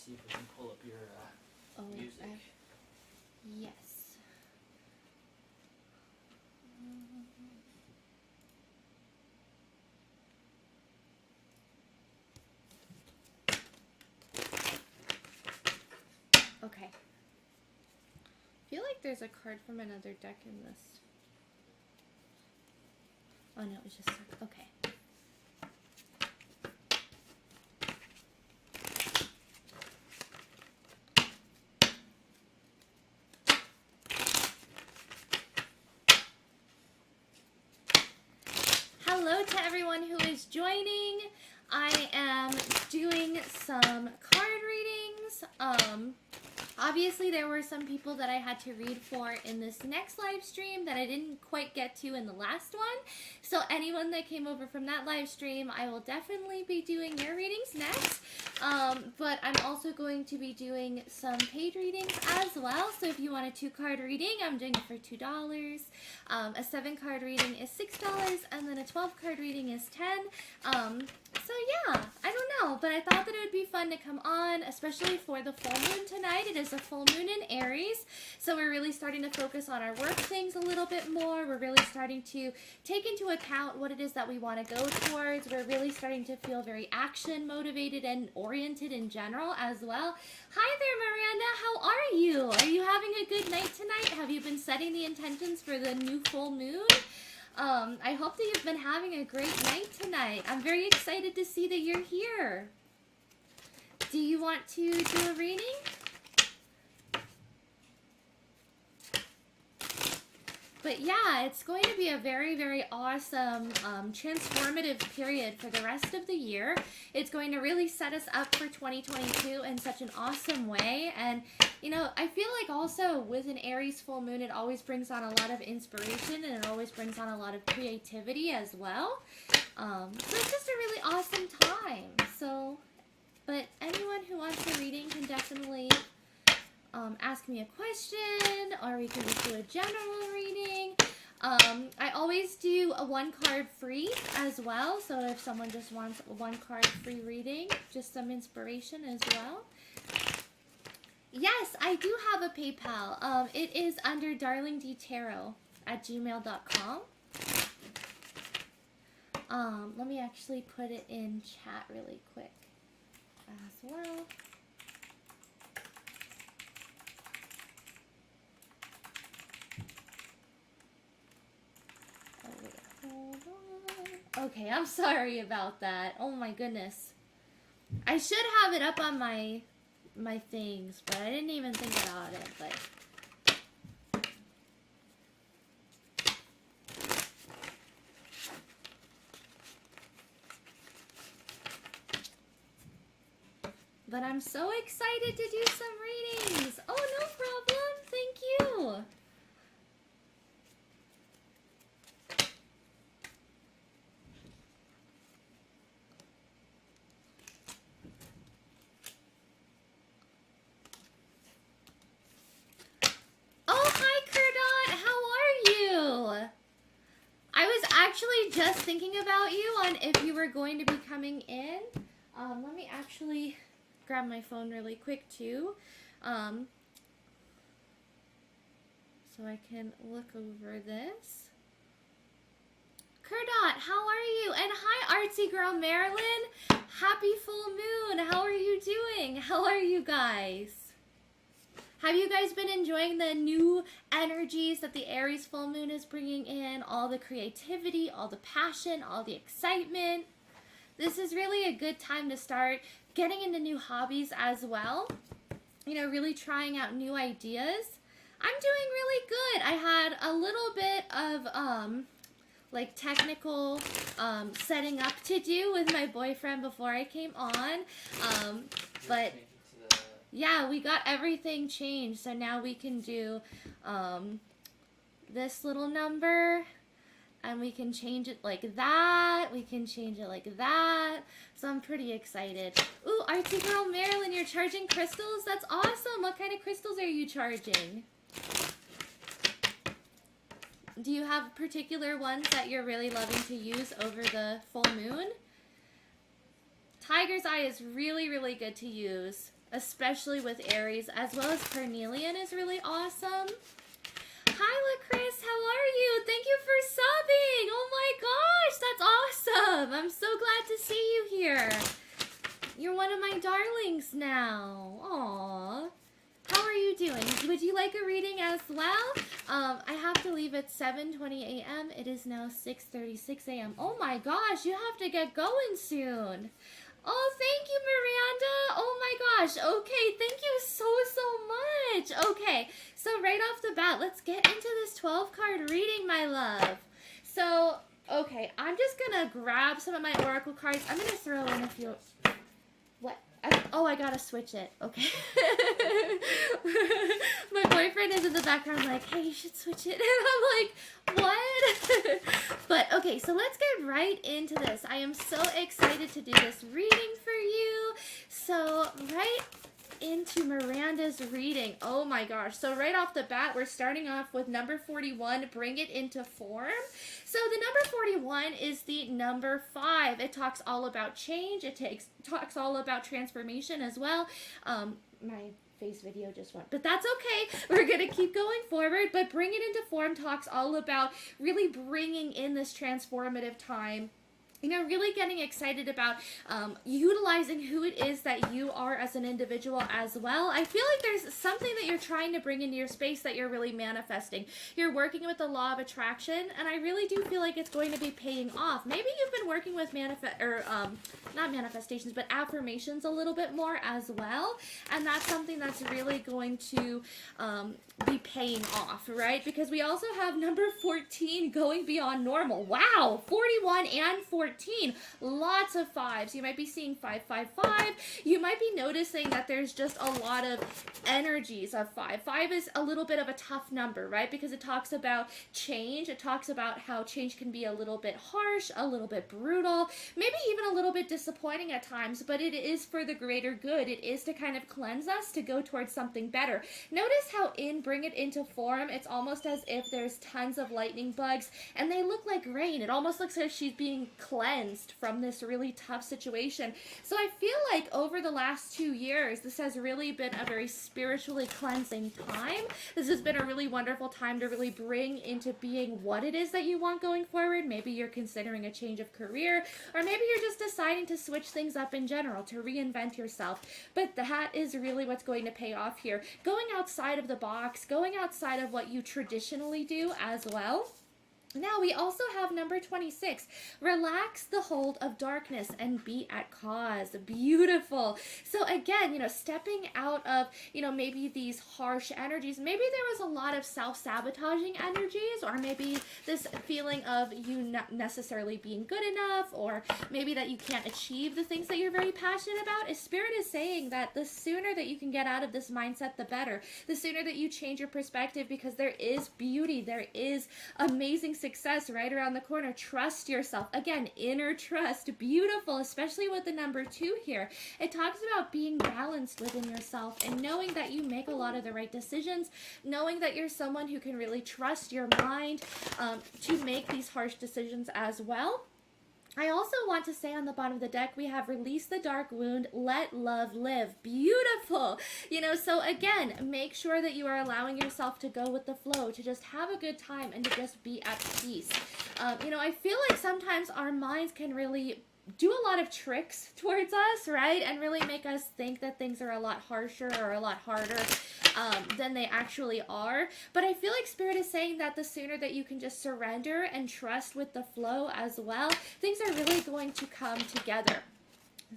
see if we can pull up your music. Yes. Okay. I feel like there's a card from another deck in this. Oh no, it was just okay. Hello to everyone who is joining. I am doing some card readings. Obviously there were some people that I had to read for in this next live stream that I didn't quite get to in the last one. So anyone that came over from that live stream, I will definitely be doing your readings next. But I'm also going to be doing some paid readings as well. So if you want a 2-card reading, I'm doing it for $2. A 7-card reading is $6, and then a 12-card reading is $10. So yeah, I don't know, but I thought that it would be fun to come on, especially for the full moon tonight. It is a full moon in Aries, so we're really starting to focus on our work things a little bit more. We're really starting to take into account what it is that we want to go towards. We're really starting to feel very action motivated and oriented in general as well. Hi there, Miranda. How are you? Are you having a good night tonight? Have you been setting the intentions for the new full moon? I hope that you've been having a great night tonight. I'm very excited to see that you're here. Do you want to do a reading? But yeah, it's going to be a very, very awesome, transformative period for the rest of the year. It's going to really set us up for 2022 in such an awesome way. And, you know, I feel like also with an Aries full moon, it always brings on a lot of inspiration and it always brings on a lot of creativity as well. So it's just a really awesome time. So, but anyone who wants a reading can definitely ask me a question, or we can just do a general reading. I always do a 1-card free as well, so if someone just wants a 1-card free reading, just some inspiration as well. Yes, I do have a PayPal. It is under darlingdtarot@gmail.com. Let me actually put it in chat really quick as well. Okay, I'm sorry about that. Oh my goodness. I should have it up on my things, but I didn't even think about it, but I'm so excited to do some readings. Oh, no problem. Thank you. Just thinking about you on if you were going to be coming in. Let me actually grab my phone really quick too, so I can look over this. Kurdot, how are you? And hi, artsy girl Marilyn. Happy full moon. How are you doing? How are you guys? Have you guys been enjoying the new energies that the Aries full moon is bringing in? All the creativity, all the passion, all the excitement. This is really a good time to start getting into new hobbies as well. You know, really trying out new ideas. I'm doing really good. I had a little bit of like technical setting up to do with my boyfriend before I came on, but yeah, we got everything changed, so now we can do this little number, and we can change it like that, we can change it like that, so I'm pretty excited. Ooh, artsy girl Marilyn, you're charging crystals? That's awesome! What kind of crystals are you charging? Do you have particular ones that you're really loving to use over the full moon? Tiger's Eye is really, really good to use. especially with Aries, as well as carnelian is really awesome. Hi, LaChris, how are you? Thank you for subbing. Oh my gosh, that's awesome. I'm so glad to see you here. You're one of my darlings now. Aww. How are you doing? Would you like a reading as well? I have to leave at 7:20 a.m. It is now 6:36 a.m. Oh my gosh, you have to get going soon. Oh, thank you, Miranda. Oh my gosh. Okay, thank you so much. Okay, so right off the bat, let's get into this 12-card reading, my love. So, okay, I'm just going to grab some of my oracle cards. I'm going to throw in a few... What? I gotta switch it. Okay. My boyfriend is in the background like, hey, you should switch it. And I'm like, what? But, okay, so let's get right into this. I am so excited to do this reading for you. So, right into Miranda's reading. Oh my gosh. So right off the bat, we're starting off with number 41, bring it into form. So the number 41 is the number 5. It talks all about change. It talks all about transformation as well. My face video just went, but that's okay. We're going to keep going forward, but bring it into form talks all about really bringing in this transformative time. You know, really getting excited about utilizing who it is that you are as an individual as well. I feel like there's something that you're trying to bring into your space that you're really manifesting. You're working with the law of attraction, and I really do feel like it's going to be paying off. Maybe you've been working with not manifestations, but affirmations a little bit more as well, and that's something that's really going to be paying off, right? Because we also have number 14, going beyond normal. Wow, 41 and 14. Lots of 5s. You might be seeing 555. You might be noticing that there's just a lot of energies of 5. 5 is a little bit of a tough number, right? Because it talks about change. It talks about how change can be a little bit harsh, a little bit brutal, maybe even a little bit disappointing at times, but it is for the greater good. It is to kind of cleanse us to go towards something better. Notice how in Bring It Into Form, it's almost as if there's tons of lightning bugs and they look like rain. It almost looks as if she's being cleansed from this really tough situation. So I feel like over the last 2 years, this has really been a very spiritually cleansing time. This has been a really wonderful time to really bring into being what it is that you want going forward. Maybe you're considering a change of career, or maybe you're just deciding to switch things up in general, to reinvent yourself. But that is really what's going to pay off here. Going outside of the box, going outside of what you traditionally do as well. Now, we also have number 26, relax the hold of darkness and be at cause. Beautiful. So again, stepping out of, maybe these harsh energies, maybe there was a lot of self-sabotaging energies, or maybe this feeling of you not necessarily being good enough, or maybe that you can't achieve the things that you're very passionate about. Spirit is saying that the sooner that you can get out of this mindset, the better. The sooner that you change your perspective, because there is beauty, there is amazing success right around the corner. Trust yourself. Again, inner trust. Beautiful, especially with the number 2 here. It talks about being balanced within yourself and knowing that you make a lot of the right decisions, knowing that you're someone who can really trust your mind to make these harsh decisions as well. I also want to say on the bottom of the deck, we have release the dark wound, let love live. Beautiful. So again, make sure that you are allowing yourself to go with the flow, to just have a good time and to just be at peace. I feel like sometimes our minds can really do a lot of tricks towards us, right? And really make us think that things are a lot harsher or a lot harder than they actually are. But I feel like Spirit is saying that the sooner that you can just surrender and trust with the flow as well, things are really going to come together.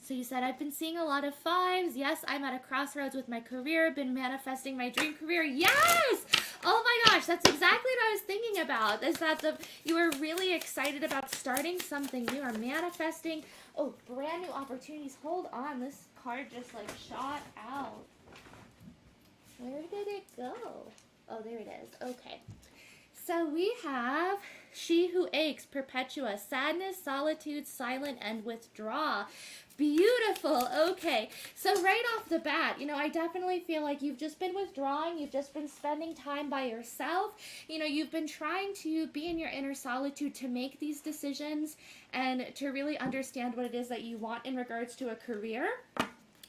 So you said, I've been seeing a lot of 5s. Yes, I'm at a crossroads with my career. Been manifesting my dream career. Yes! Oh my gosh, that's exactly what I was thinking about. Is that you were really excited about starting something new or manifesting. Oh, brand new opportunities. Hold on, this card just shot out. Where did it go? Oh, there it is. Okay. So we have She Who Aches, Perpetua, Sadness, Solitude, Silent, and Withdraw. Beautiful. Okay. So right off the bat, I definitely feel like you've just been withdrawing. You've just been spending time by yourself. You've been trying to be in your inner solitude to make these decisions and to really understand what it is that you want in regards to a career.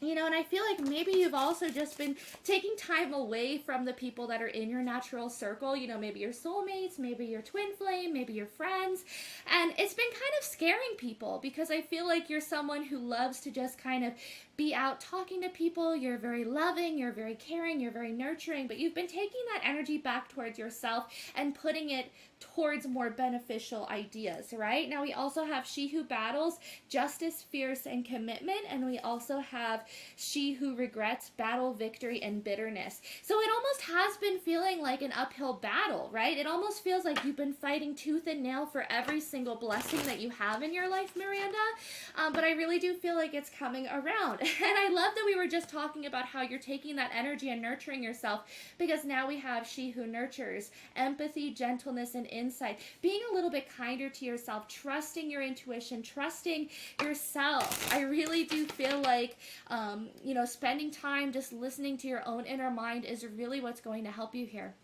And I feel like maybe you've also just been taking time away from the people that are in your natural circle, maybe your soulmates, maybe your twin flame, maybe your friends. And it's been kind of scaring people because I feel like you're someone who loves to just kind of be out talking to people. You're very loving, you're very caring, you're very nurturing, but you've been taking that energy back towards yourself and putting it towards more beneficial ideas, right? Now we also have she who battles, justice, fierce, and commitment, and we also have she who regrets, battle, victory, and bitterness. So it almost has been feeling like an uphill battle, right? It almost feels like you've been fighting tooth and nail for every single blessing that you have in your life, Miranda. But I really do feel like it's coming around. And I love that we were just talking about how you're taking that energy and nurturing yourself, because now we have she who nurtures, empathy, gentleness, and insight, being a little bit kinder to yourself, trusting your intuition, trusting yourself. I really do feel like, spending time just listening to your own inner mind is really what's going to help you here.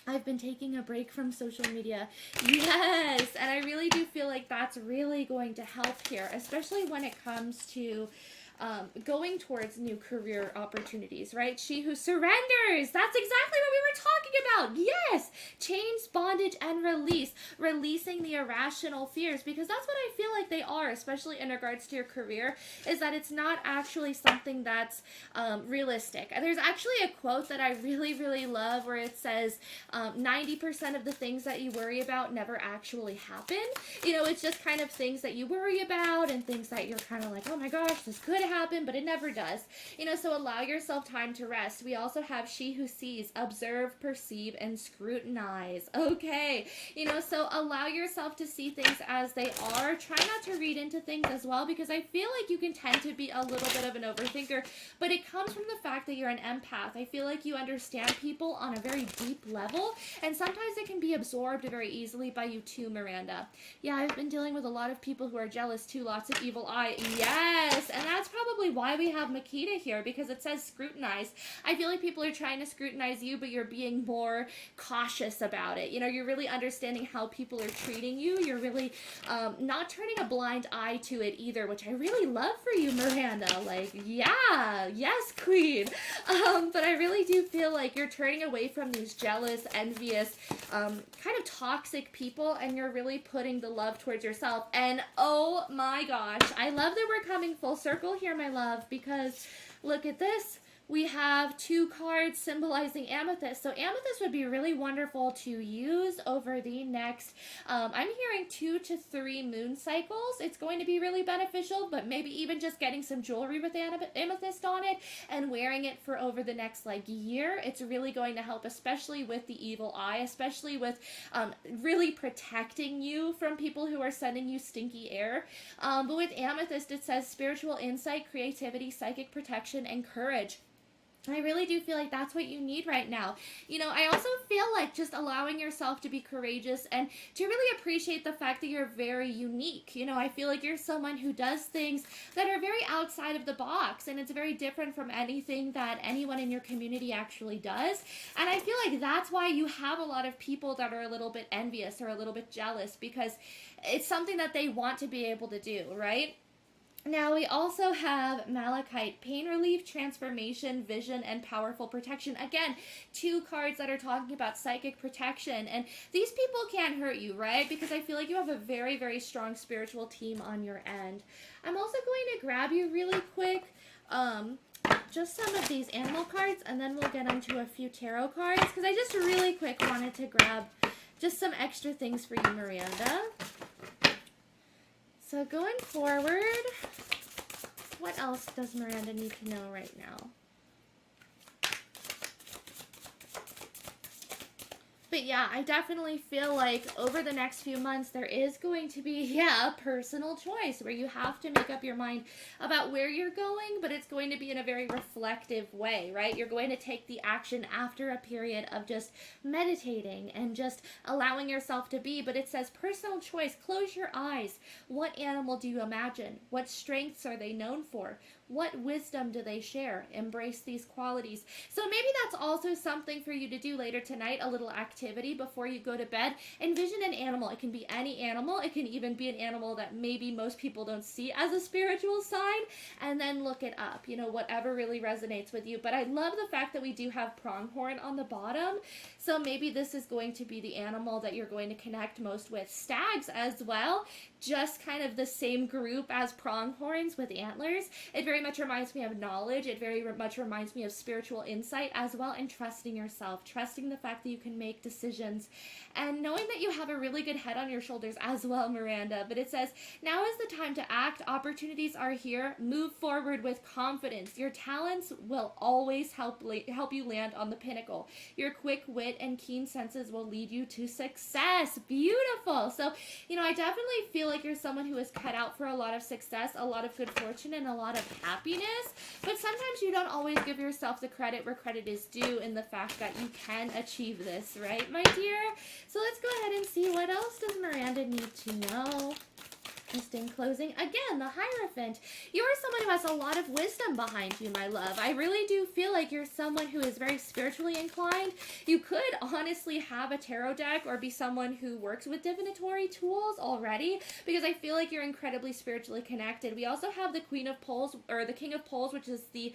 I've been taking a break from social media. Yes, and I really do feel like that's really going to help here, especially when it comes to going towards new career opportunities, right? She who surrenders. That's exactly what we were talking about. Yes. Chains, bondage, and release. Releasing the irrational fears, because that's what I feel like they are, especially in regards to your career, is that it's not actually something that's realistic. There's actually a quote that I really, really love where it says, 90% of the things that you worry about never actually happen. It's just kind of things that you worry about and things that you're kind of like, oh my gosh, this could happen, but it never does. So allow yourself time to rest. We also have she who sees, observe, perceive, and scrutinize. Okay. So allow yourself to see things as they are. Try not to read into things as well, because I feel like you can tend to be a little bit of an overthinker, but it comes from the fact that you're an empath. I feel like you understand people on a very deep level, and sometimes it can be absorbed very easily by you too, Miranda. Yeah, I've been dealing with a lot of people who are jealous too, lots of evil eye. Yes, and that's probably why we have Makita here, because it says scrutinize. I feel like people are trying to scrutinize you, but you're being more cautious about it. You're really understanding how people are treating you. You're really not turning a blind eye to it either, which I really love for you, Miranda. Like, yeah, yes, queen. But I really do feel like you're turning away from these jealous, envious, kind of toxic people, and you're really putting the love towards yourself. And oh my gosh, I love that we're coming full circle here, my love, because look at this. We have 2 cards symbolizing amethyst. So amethyst would be really wonderful to use over the next, I'm hearing 2 to 3 moon cycles. It's going to be really beneficial, but maybe even just getting some jewelry with amethyst on it and wearing it for over the next year. It's really going to help, especially with the evil eye, especially with really protecting you from people who are sending you stinky air. But with amethyst, it says spiritual insight, creativity, psychic protection, and courage. I really do feel like that's what you need right now. I also feel like just allowing yourself to be courageous and to really appreciate the fact that you're very unique. I feel like you're someone who does things that are very outside of the box, and it's very different from anything that anyone in your community actually does. And I feel like that's why you have a lot of people that are a little bit envious or a little bit jealous, because it's something that they want to be able to do, right? Now we also have Malachite, pain relief, transformation, vision, and powerful protection. Again, 2 cards that are talking about psychic protection. And these people can't hurt you, right? Because I feel like you have a very, very strong spiritual team on your end. I'm also going to grab you really quick just some of these animal cards, and then we'll get into a few tarot cards, because I just really quick wanted to grab just some extra things for you, Miranda. So going forward, what else does Miranda need to know right now? But yeah, I definitely feel like over the next few months, there is going to be, a personal choice where you have to make up your mind about where you're going, but it's going to be in a very reflective way, right? You're going to take the action after a period of just meditating and just allowing yourself to be. But it says personal choice. Close your eyes. What animal do you imagine? What strengths are they known for? What wisdom do they share? Embrace these qualities. So maybe that's also something for you to do later tonight, a little activity before you go to bed. Envision an animal. It can be any animal. It can even be an animal that maybe most people don't see as a spiritual sign, and then look it up, whatever really resonates with you. But I love the fact that we do have pronghorn on the bottom. So maybe this is going to be the animal that you're going to connect most with. Stags as well, just kind of the same group as pronghorns with antlers. It very much reminds me of knowledge. It very much reminds me of spiritual insight as well, and trusting yourself, trusting the fact that you can make decisions, and knowing that you have a really good head on your shoulders as well, Miranda. But it says, now is the time to act. Opportunities are here. Move forward with confidence. Your talents will always help you land on the pinnacle. Your quick wit and keen senses will lead you to success. Beautiful. So, I definitely feel like you're someone who is cut out for a lot of success, a lot of good fortune, and a lot of happiness. But sometimes you don't always give yourself the credit where credit is due in the fact that you can achieve this, right, my dear? So let's go ahead and see, what else does Miranda need to know? Just in closing, again, the Hierophant. You are someone who has a lot of wisdom behind you, my love. I really do feel like you're someone who is very spiritually inclined. You could honestly have a tarot deck or be someone who works with divinatory tools already, because I feel like you're incredibly spiritually connected. We also have the Queen of Poles, or the King of Poles, which is the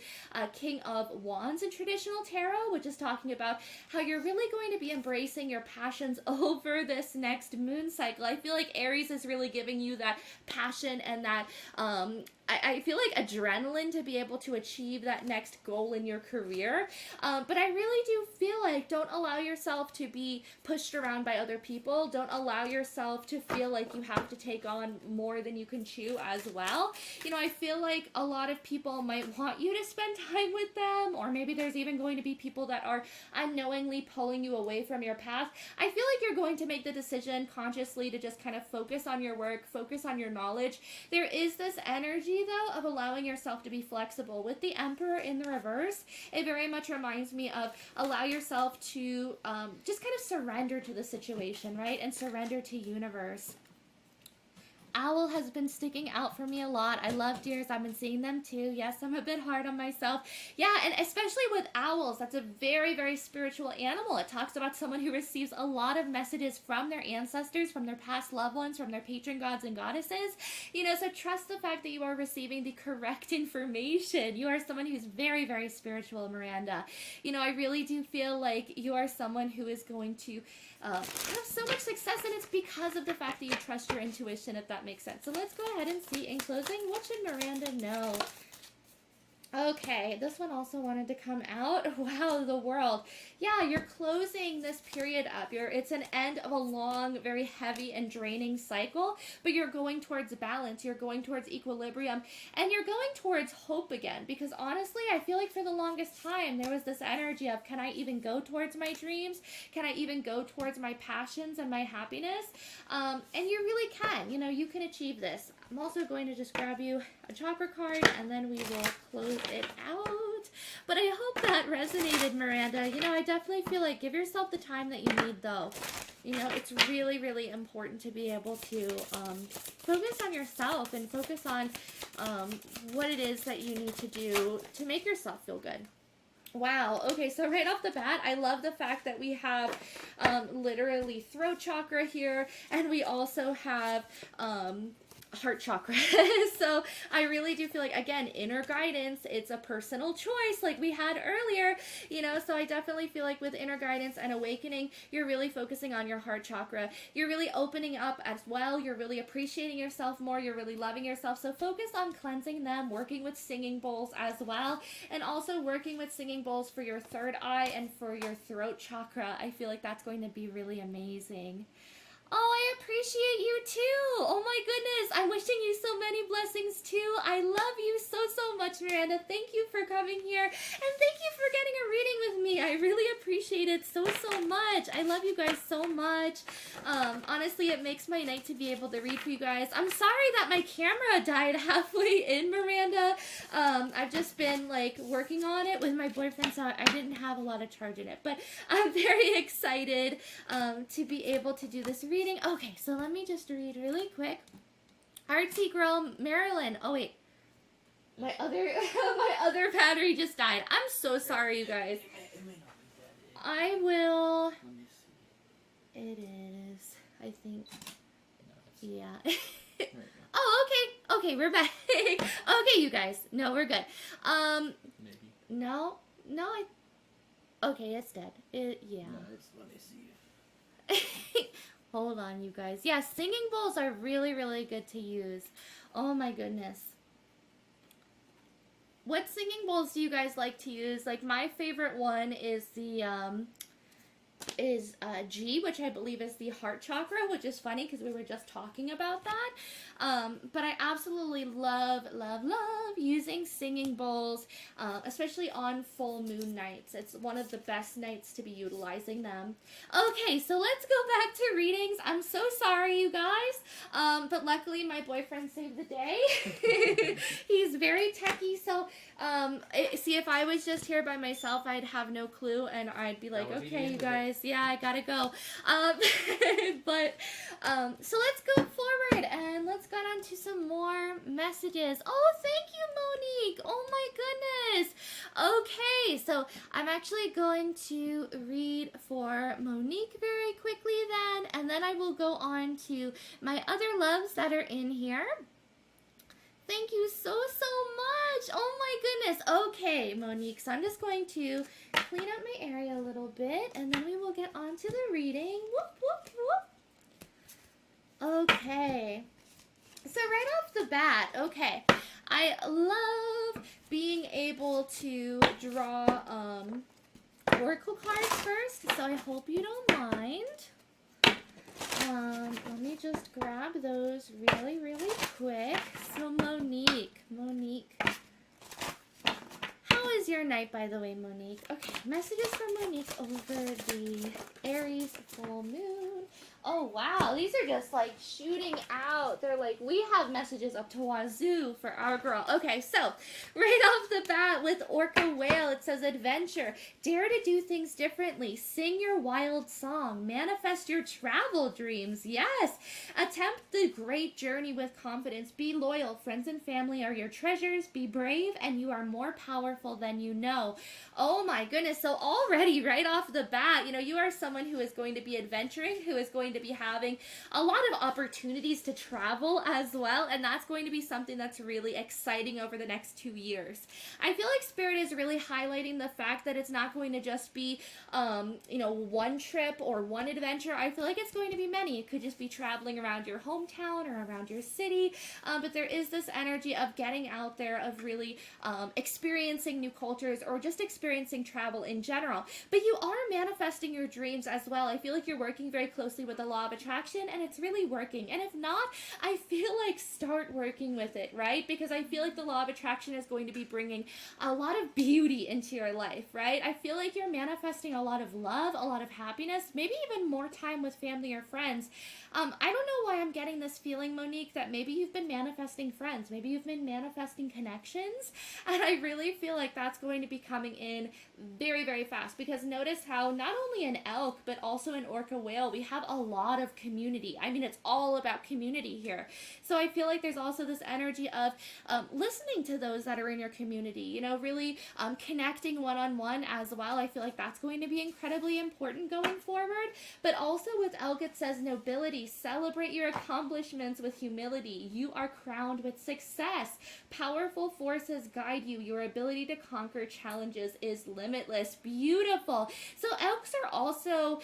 King of Wands in traditional tarot, which is talking about how you're really going to be embracing your passions over this next moon cycle. I feel like Aries is really giving you that passion and that I feel like adrenaline to be able to achieve that next goal in your career. But I really do feel like, don't allow yourself to be pushed around by other people. Don't allow yourself to feel like you have to take on more than you can chew as well. I feel like a lot of people might want you to spend time with them, or maybe there's even going to be people that are unknowingly pulling you away from your path. I feel like you're going to make the decision consciously to just kind of focus on your work, focus on your knowledge. There is this energy, though, of allowing yourself to be flexible. With the Emperor in the reverse, it very much reminds me of allow yourself to just kind of surrender to the situation, right? And surrender to universe. Owl has been sticking out for me a lot. I love deers. I've been seeing them too. Yes, I'm a bit hard on myself. Yeah, and especially with owls, that's a very, very spiritual animal. It talks about someone who receives a lot of messages from their ancestors, from their past loved ones, from their patron gods and goddesses. So trust the fact that you are receiving the correct information. You are someone who's very, very spiritual, Miranda. I really do feel like you are someone who is going to have so much success, and it's because of the fact that you trust your intuition, if that makes sense. So let's go ahead and see, in closing, what should Miranda know? Okay, this one also wanted to come out. Wow, the World. Yeah, you're closing this period up. It's an end of a long, very heavy and draining cycle, but you're going towards balance. You're going towards equilibrium, and you're going towards hope again, because honestly, I feel like for the longest time, there was this energy of, can I even go towards my dreams? Can I even go towards my passions and my happiness? And you really can. You can achieve this. I'm also going to just grab you a chakra card, and then we will close it out. But I hope that resonated, Miranda. I definitely feel like, give yourself the time that you need, though. It's really, really important to be able to focus on yourself and focus on what it is that you need to do to make yourself feel good. Wow. Okay, so right off the bat, I love the fact that we have literally throat chakra here, and we also have heart chakra. So I really do feel like, again, inner guidance, it's a personal choice like we had earlier, so I definitely feel like with inner guidance and awakening, you're really focusing on your heart chakra. You're really opening up as well. You're really appreciating yourself more. You're really loving yourself. So focus on cleansing them, working with singing bowls as well, and also working with singing bowls for your third eye and for your throat chakra. I feel like that's going to be really amazing. Oh, I appreciate you too. Oh my goodness. I'm wishing you so many blessings too. I love you so, so much, Miranda. Thank you for coming here. And thank you for getting a reading with me. I really appreciate it so, so much. I love you guys so much. Honestly, it makes my night to be able to read for you guys. I'm sorry that my camera died halfway in, Miranda. I've just been working on it with my boyfriend, so I didn't have a lot of charge in it. But I'm very excited to be able to do this reading. Okay, so let me just read really quick. Artsy Girl Marilyn. Oh, wait. My other battery just died. I'm so sorry, you guys. It may not be dead. I will. Let me see. It is. I think. No, it's Yeah. right now. Oh, okay. Okay, we're back. Okay, you guys. No, we're good. Maybe. No. Okay, it's dead. Yeah. No, let me see. Hold on, you guys. Yeah, singing bowls are really, really good to use. Oh my goodness. What singing bowls do you guys like to use? Like, my favorite one is the G, which I believe is the heart chakra, which is funny because we were just talking about that. But I absolutely love using singing bowls, especially on full moon nights. It's one of the best nights to be utilizing them. Okay, so let's go back to readings. I'm so sorry, you guys, but luckily my boyfriend saved the day. He's very techie, so see, if I was just here by myself, I'd have no clue, and I'd be like, okay, you guys, yeah, I gotta go. So let's go forward, and let's get on to some more messages. Oh, thank you, Monique. Oh my goodness. Okay, so I'm actually going to read for Monique very quickly then, and then I will go on to my other loves that are in here. Thank you so much. Oh my goodness. Okay, Monique. So I'm just going to clean up my area a little bit, and then we will get on to the reading. Whoop, whoop, whoop. Okay. So right off the bat, okay, I love being able to draw oracle cards first, so I hope you don't mind. Let me just grab those really, really quick. So Monique, how is your night, by the way, Monique? Okay, messages from Monique over the Aries full moon. Oh, wow, these are just, like, shooting out. They're like, we have messages up to wazoo for our girl. Okay, so, right off the bat with Orca Whale, it says, adventure. Dare to do things differently. Sing your wild song. Manifest your travel dreams. Yes. Attempt the great journey with confidence. Be loyal. Friends and family are your treasures. Be brave, and you are more powerful than you know. Oh, my goodness. So, already, right off the bat, you know, you are someone who is going to be adventuring, who is going to be having a lot of opportunities to travel as well, and that's going to be something that's really exciting over the next 2 years. I feel like Spirit is really highlighting the fact that it's not going to just be you know, one trip or one adventure. I feel like it's going to be many. It could just be traveling around your hometown or around your city, but there is this energy of getting out there, of really experiencing new cultures, or just experiencing travel in general. But you are manifesting your dreams as well. I feel like you're working very closely with the law of attraction, and it's really working. And if not, I feel like start working with it, right? Because I feel like the law of attraction is going to be bringing a lot of beauty into your life, right? I feel like you're manifesting a lot of love, a lot of happiness, maybe even more time with family or friends. I don't know why I'm getting this feeling, Monique, that maybe you've been manifesting friends, maybe you've been manifesting connections, and I really feel like that's going to be coming in very, very fast, because notice how not only in elk, but also in orca whale, we have a lot of community. I mean, it's all about community here. So I feel like there's also this energy of listening to those that are in your community, you know, really connecting one-on-one as well. I feel like that's going to be incredibly important going forward. But also with elk, it says nobility. Celebrate your accomplishments with humility. You are crowned with success. Powerful forces guide you. Your ability to conquer challenges is limitless. Beautiful. So elks are also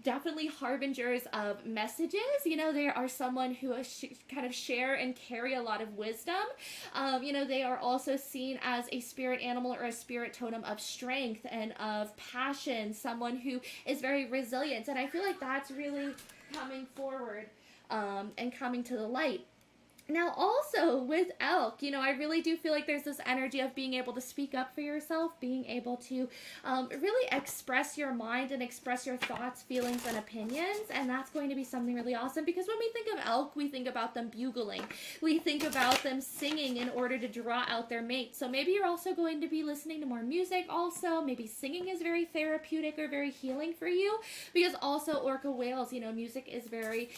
definitely harbingers of messages. You know, they are someone who kind of share and carry a lot of wisdom. You know, they are also seen as a spirit animal or a spirit totem of strength and of passion, someone who is very resilient. And I feel like that's really coming forward and coming to the light. Now, also with elk, you know, I really do feel like there's this energy of being able to speak up for yourself, being able to really express your mind and express your thoughts, feelings, and opinions, and that's going to be something really awesome, because when we think of elk, we think about them bugling. We think about them singing in order to draw out their mate. So maybe you're also going to be listening to more music also. Maybe singing is very therapeutic or very healing for you, because also orca whales, you know, music is very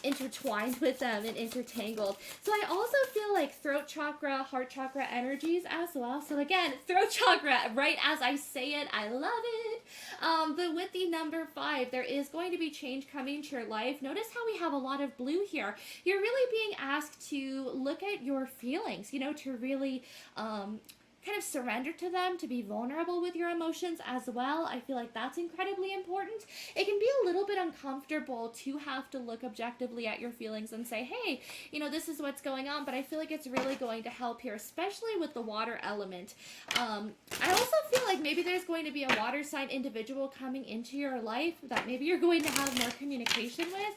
intertwined with them and intertangled. So I also feel like throat chakra, heart chakra energies as well. So again, throat chakra, right as I say it, I love it. But with the number 5, there is going to be change coming to your life. Notice how we have a lot of blue here. You're really being asked to look at your feelings, you know, to really kind of surrender to them, to be vulnerable with your emotions as well. I feel like that's incredibly important. It can be a little bit uncomfortable to have to look objectively at your feelings and say, hey, you know, this is what's going on, but I feel like it's really going to help here, especially with the water element. I also feel like maybe there's going to be a water sign individual coming into your life that maybe you're going to have more communication with.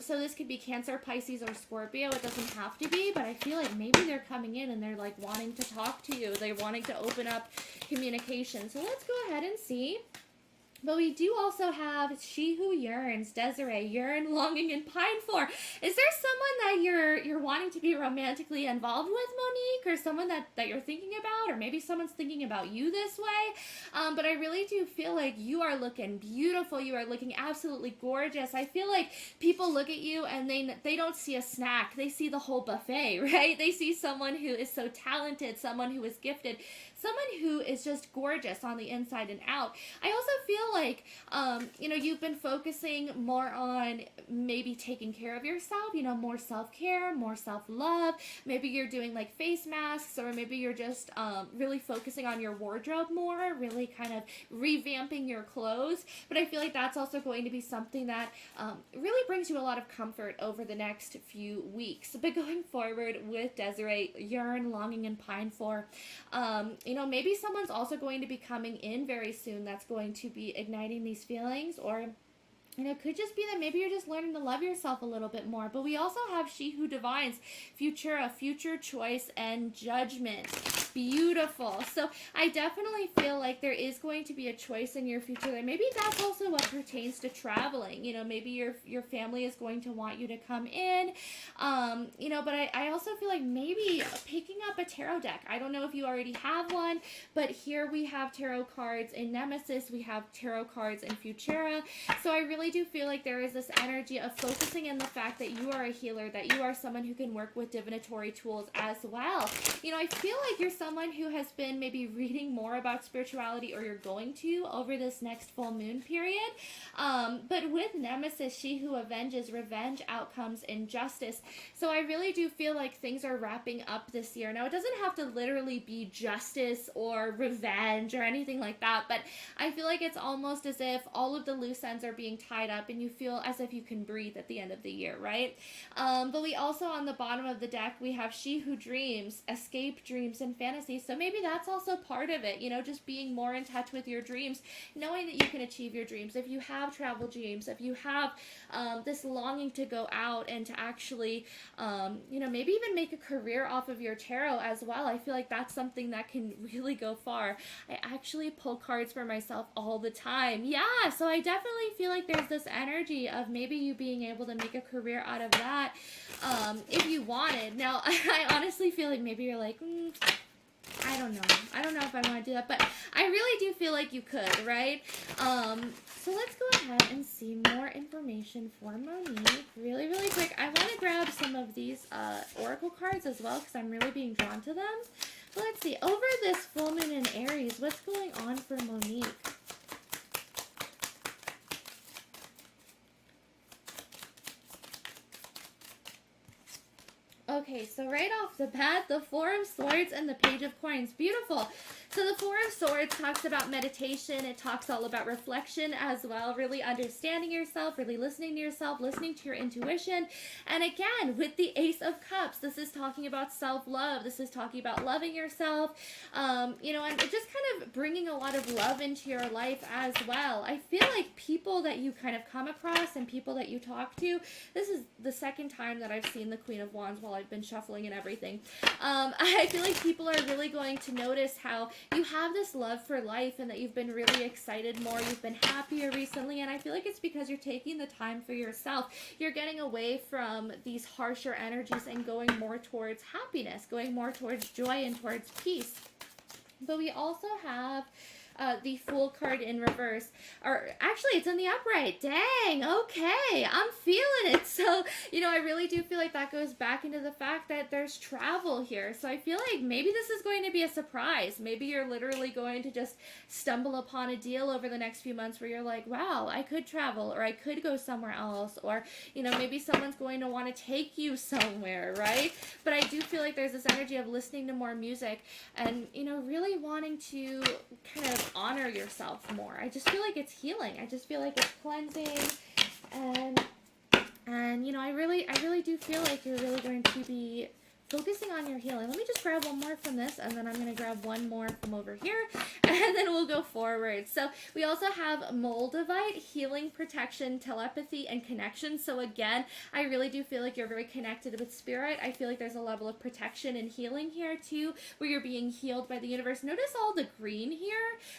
So this could be Cancer, Pisces, or Scorpio. It doesn't have to be, but I feel like maybe they're coming in and they're like wanting to talk to you. They're wanting to open up communication. So let's go ahead and see. But we do also have She Who Yearns, Desiree, yearn, longing, and pine for. Is there someone that you're wanting to be romantically involved with, Monique, or someone that you're thinking about, or maybe someone's thinking about you this way? But I really do feel like you are looking beautiful. You are looking absolutely gorgeous. I feel like people look at you and they don't see a snack. They see the whole buffet, right? They see someone who is so talented, someone who is gifted, someone who is just gorgeous on the inside and out. I also feel like, you know, you've been focusing more on maybe taking care of yourself, you know, more self-care, more self-love. Maybe you're doing like face masks, or maybe you're just really focusing on your wardrobe more, really kind of revamping your clothes. But I feel like that's also going to be something that really brings you a lot of comfort over the next few weeks. But going forward with Desiree, yearn, longing, and pine for, you know, maybe someone's also going to be coming in very soon that's going to be igniting these feelings, or you know, it could just be that maybe you're just learning to love yourself a little bit more. But we also have She Who Divines, Futura, future choice, and judgment. Beautiful. So I definitely feel like there is going to be a choice in your future there. Maybe that's also what pertains to traveling. You know, maybe your family is going to want you to come in. You know, but I also feel like maybe picking up a tarot deck. I don't know if you already have one, but here we have tarot cards in Nemesis. We have tarot cards in Futura. So I really do feel like there is this energy of focusing in the fact that you are a healer, that you are someone who can work with divinatory tools as well. You know, I feel like you're someone who has been maybe reading more about spirituality, or you're going to over this next full moon period. But with Nemesis, She Who Avenges, revenge, outcomes, injustice. So I really do feel like things are wrapping up this year. Now, it doesn't have to literally be justice or revenge or anything like that, but I feel like it's almost as if all of the loose ends are being tied up and you feel as if you can breathe at the end of the year, right? But we also, on the bottom of the deck, we have She Who Dreams, escape dreams and fantasies. So maybe that's also part of it, you know, just being more in touch with your dreams, knowing that you can achieve your dreams. If you have travel dreams, if you have this longing to go out and to actually, you know, maybe even make a career off of your tarot as well, I feel like that's something that can really go far. I actually pull cards for myself all the time. Yeah, so I definitely feel like there's this energy of maybe you being able to make a career out of that if you wanted. Now, I honestly feel like maybe you're like, I don't know. I don't know if I want to do that, but I really do feel like you could, right? So let's go ahead and see more information for Monique really, really quick. I want to grab some of these oracle cards as well because I'm really being drawn to them. But let's see. Over this full moon in Aries, what's going on for Monique? Okay, so right off the bat, the Four of Swords and the Page of Coins. Beautiful. So the Four of Swords talks about meditation. It talks all about reflection as well, really understanding yourself, really listening to yourself, listening to your intuition. And again, with the Ace of Cups, this is talking about self-love. This is talking about loving yourself, you know, and just kind of bringing a lot of love into your life as well. I feel like people that you kind of come across and people that you talk to, this is the second time that I've seen the Queen of Wands while I've been shuffling and everything. I feel like people are really going to notice how you have this love for life and that you've been really excited more. You've been happier recently, and I feel like it's because you're taking the time for yourself. You're getting away from these harsher energies and going more towards happiness, going more towards joy and towards peace. But we also have the Fool card in reverse. Or actually, it's in the upright. Dang, okay, I'm feeling it. So, you know, I really do feel like that goes back into the fact that there's travel here. So I feel like maybe this is going to be a surprise. Maybe you're literally going to just stumble upon a deal over the next few months where you're like, wow, I could travel, or I could go somewhere else, or, you know, maybe someone's going to want to take you somewhere, right? But I do feel like there's this energy of listening to more music and, you know, really wanting to kind of honor yourself more. I just feel like it's healing. I just feel like it's cleansing, and you know, I really do feel like you're really going to be focusing on your healing. Let me just grab one more from this, and then I'm going to grab one more from over here, and then we'll go forward. So we also have Moldavite, healing, protection, telepathy, and connection. So again, I really do feel like you're very connected with spirit. I feel like there's a level of protection and healing here too, where you're being healed by the universe. Notice all the green here.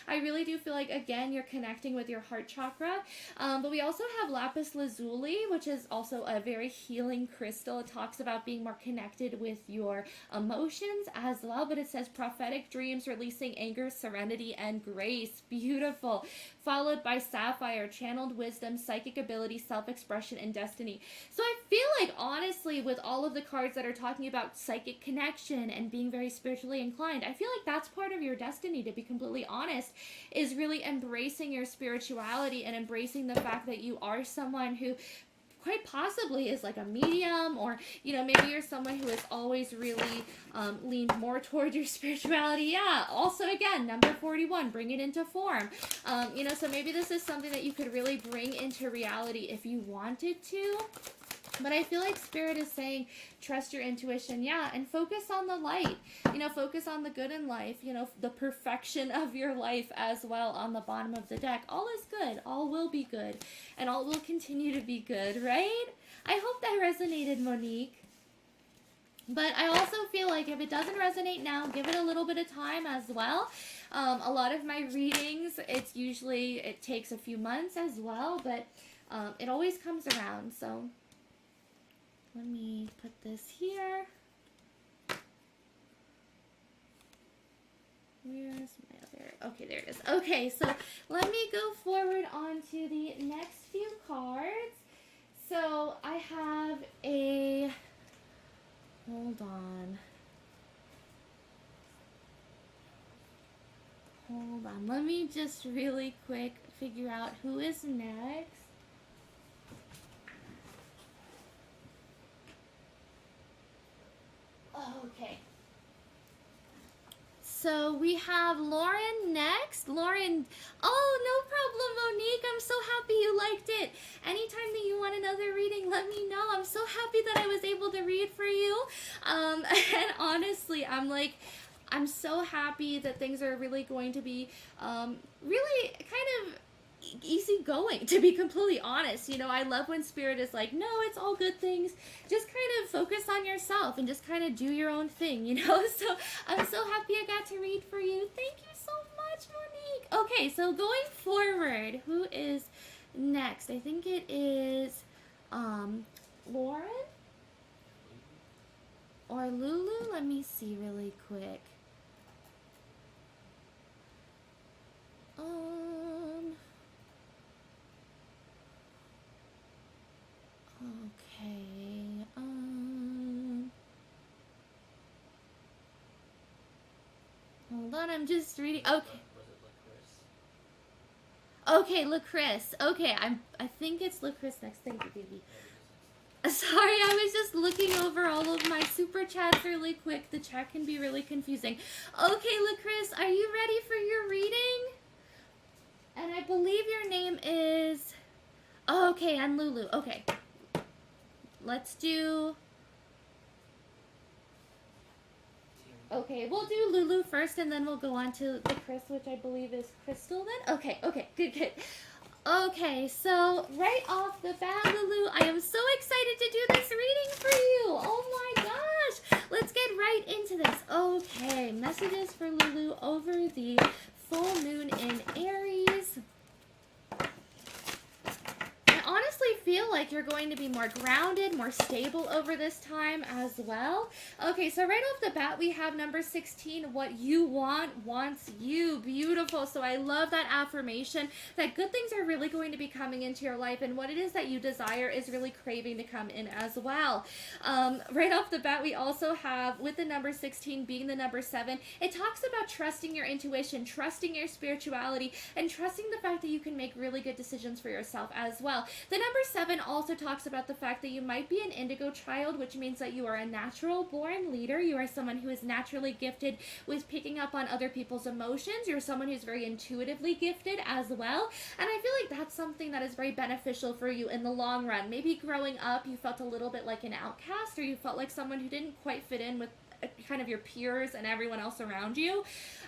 I really do feel like, again, you're connecting with your heart chakra. But we also have lapis lazuli, which is also a very healing crystal. It talks about being more connected with your emotions as well, but it says prophetic dreams, releasing anger, serenity, and grace. Beautiful. Followed by sapphire, channeled wisdom, psychic ability, self-expression, and destiny. So I feel like, honestly, with all of the cards that are talking about psychic connection and being very spiritually inclined, I feel like that's part of your destiny, to be completely honest, is really embracing your spirituality and embracing the fact that you are someone who quite possibly is like a medium, or, you know, maybe you're someone who has always really leaned more toward your spirituality. Yeah, also, again, number 41, bring it into form. You know, so maybe this is something that you could really bring into reality if you wanted to. But I feel like Spirit is saying, trust your intuition, yeah, and focus on the light. You know, focus on the good in life, you know, the perfection of your life as well on the bottom of the deck. All is good. All will be good. And all will continue to be good, right? I hope that resonated, Monique. But I also feel like if it doesn't resonate now, give it a little bit of time as well. A lot of my readings, it takes a few months as well, but it always comes around, so let me put this here. Where's my other? Okay, there it is. Okay, so let me go forward on to the next few cards. So I have a, hold on. Let me just really quick figure out who is next. Okay. So we have Lauren next. Lauren, oh, no problem, Monique. I'm so happy you liked it. Anytime that you want another reading, let me know. I'm so happy that I was able to read for you. And honestly, I'm so happy that things are really going to be really kind of easy going, to be completely honest. You know, I love when Spirit is like, no, it's all good things, just kind of focus on yourself and just kind of do your own thing, you know. So I'm so happy I got to read for you. Thank you so much, Monique. Okay, so going forward, who is next? I think it is Lauren or Lulu. Let me see really quick. Okay, hold on, I'm just reading. Okay. Okay, LaChris. Okay, I think it's LaChris next. Thank you, baby. Sorry, I was just looking over all of my super chats really quick. The chat can be really confusing. Okay, LaChris, are you ready for your reading? And I believe your name is... Oh, okay, and Lulu. Okay. Let's do... Okay, we'll do Lulu first, and then we'll go on to the Chris, which I believe is Crystal then. Okay, good. Okay, so right off the bat, Lulu, I am so excited to do this reading for you. Oh my gosh. Let's get right into this. Okay, messages for Lulu over the full moon in Aries. I honestly feel like you're going to be more grounded, more stable over this time as well. Okay, so right off the bat, we have number 16. What you want wants you. Beautiful. So I love that affirmation that good things are really going to be coming into your life, and what it is that you desire is really craving to come in as well. Right off the bat, we also have, with the number 16 being the number 7, it talks about trusting your intuition, trusting your spirituality, and trusting the fact that you can make really good decisions for yourself as well. The number 7 also talks about the fact that you might be an indigo child, which means that you are a natural born leader. You are someone who is naturally gifted with picking up on other people's emotions. You're someone who's very intuitively gifted as well. And I feel like that's something that is very beneficial for you in the long run. Maybe growing up, you felt a little bit like an outcast, or you felt like someone who didn't quite fit in with kind of your peers and everyone else around you.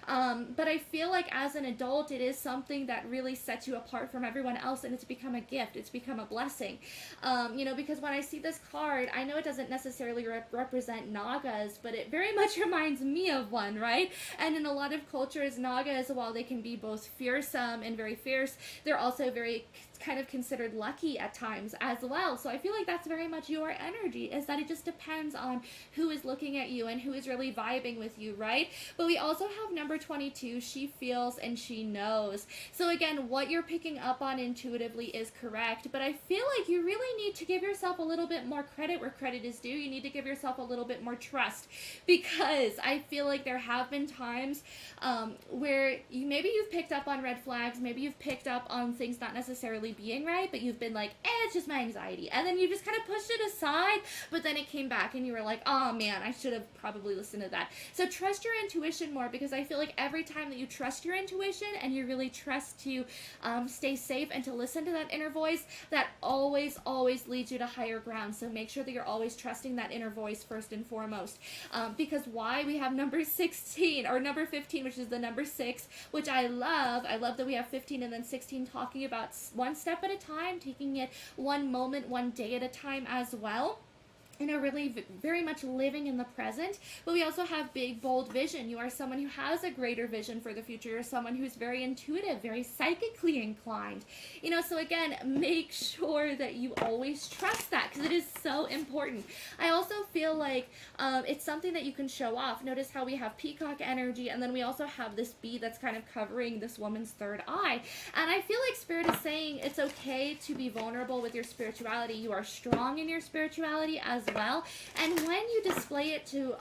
But I feel like as an adult, it is something that really sets you apart from everyone else, and it's become a gift. It's become a blessing. Because when I see this card, I know it doesn't necessarily represent Nagas, but it very much reminds me of one, right? And in a lot of cultures, Nagas, while they can be both fearsome and very fierce, they're also very kind of considered lucky at times as well. So I feel like that's very much your energy, is that it just depends on who is looking at you and who is really vibing with you, right? But we also have number 22, she feels and she knows. So again, what you're picking up on intuitively is correct, but I feel like you really need to give yourself a little bit more credit where credit is due. You need to give yourself a little bit more trust, because I feel like there have been times where you've picked up on red flags, maybe you've picked up on things not necessarily being right, but you've been like, it's just my anxiety, and then you just kind of pushed it aside, but then it came back and you were like, oh man, I should have probably listened to that. So trust your intuition more, because I feel like every time that you trust your intuition and you really trust to stay safe and to listen to that inner voice, that always leads you to higher ground. So make sure that you're always trusting that inner voice first and foremost. Because why? We have number 16 or number 15, which is the number 6, which I love that we have 15 and then 16 talking about one step at a time, taking it one moment, one day at a time as well. And are really very much living in the present. But we also have big, bold vision. You are someone who has a greater vision for the future. You're someone who's very intuitive, very psychically inclined. So again, make sure that you always trust that, because it is so important. I also feel like it's something that you can show off. Notice how we have peacock energy, and then we also have this bee that's kind of covering this woman's third eye. And I feel like Spirit is saying it's okay to be vulnerable with your spirituality. You are strong in your spirituality as well, and when you display it to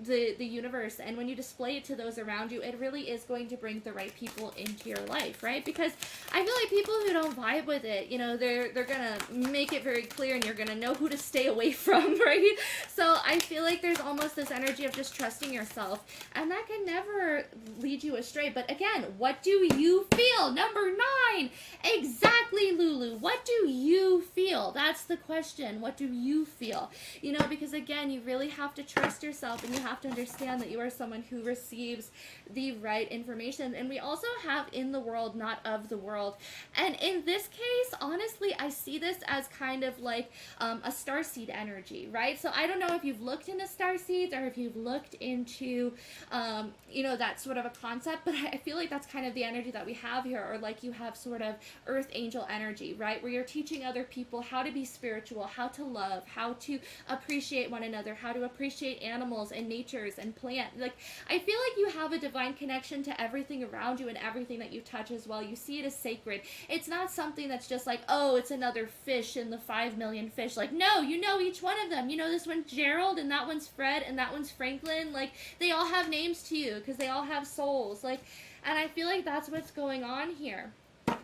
the universe, and when you display it to those around you, it really is going to bring the right people into your life, right? Because I feel like people who don't vibe with it, they're gonna make it very clear, and you're gonna know who to stay away from, right? So I feel like there's almost this energy of just trusting yourself, and that can never lead you astray. But again, what do you feel? Number 9, exactly, Lulu. What do you feel? That's the question. What do you feel? Because again, you really have to trust yourself, and you have to understand that you are someone who receives the right information. And we also have in the world, not of the world. And in this case, honestly, I see this as kind of like a starseed energy, right? So I don't know if you've looked into starseeds or if you've looked into, that sort of a concept, but I feel like that's kind of the energy that we have here, or like you have sort of earth angel energy, right? Where you're teaching other people how to be spiritual, how to love, how to appreciate one another, how to appreciate animals and natures and plants. Like, I feel like you have a divine connection to everything around you and everything that you touch as well. You see it as sacred. It's not something that's just like, oh, it's another fish in the 5 million fish. Like, no, you know each one of them. This one's Gerald, and that one's Fred, and that one's Franklin. Like, they all have names to you because they all have souls. Like, and I feel like that's what's going on here.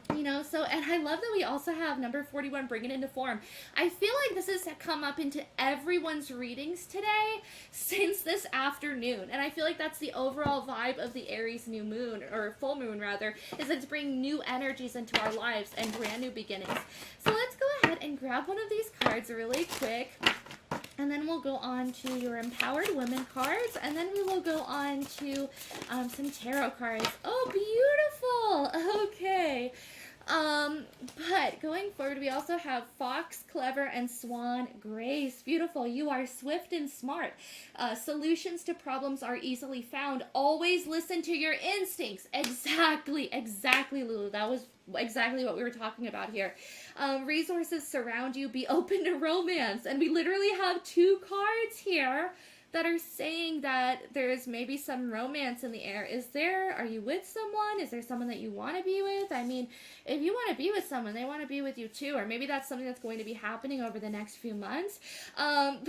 And I love that we also have number 41, bring it into form. I feel like this has come up into everyone's readings today since this afternoon. And I feel like that's the overall vibe of the Aries new moon, or full moon rather, is that it's bringing new energies into our lives and brand new beginnings. So let's go ahead and grab one of these cards really quick. And then we'll go on to your Empowered Women cards. And then we will go on to some tarot cards. Oh, beautiful. Okay. But going forward, we also have Fox, Clever, and Swan, Grace. Beautiful. You are swift and smart. Solutions to problems are easily found. Always listen to your instincts. Exactly, Lulu. That was exactly what we were talking about here. Resources surround you. Be open to romance. And we literally have 2 cards here that are saying that there's maybe some romance in the air. Are you with someone? Is there someone that you want to be with? I mean, if you want to be with someone, they want to be with you too, or maybe that's something that's going to be happening over the next few months. And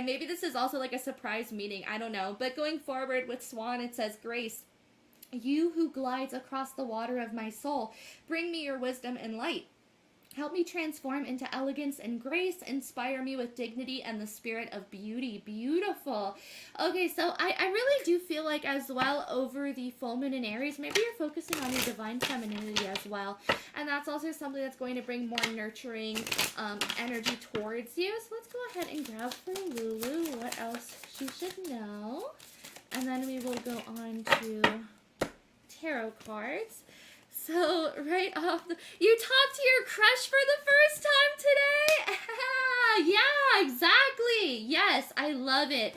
maybe this is also like a surprise meeting, I don't know. But going forward with Swan, it says, Grace, you who glides across the water of my soul, bring me your wisdom and light. Help me transform into elegance and grace. Inspire me with dignity and the spirit of beauty. Beautiful. Okay, so I really do feel like as well over the full moon in Aries, maybe you're focusing on your divine femininity as well. And that's also something that's going to bring more nurturing energy towards you. So let's go ahead and grab for Lulu what else she should know. And then we will go on to tarot cards. So, right off you talked to your crush for the first time today? Yeah, exactly. Yes, I love it.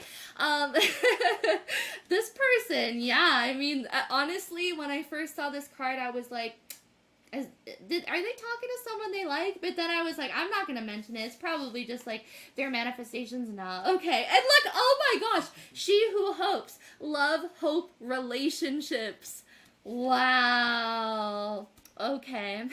This person, yeah, I mean, honestly, when I first saw this card, I was like, are they talking to someone they like? But then I was like, I'm not going to mention it. It's probably just like their manifestations. No. Okay. And look, oh my gosh. She who hopes. Love, hope, relationships. Wow. Okay.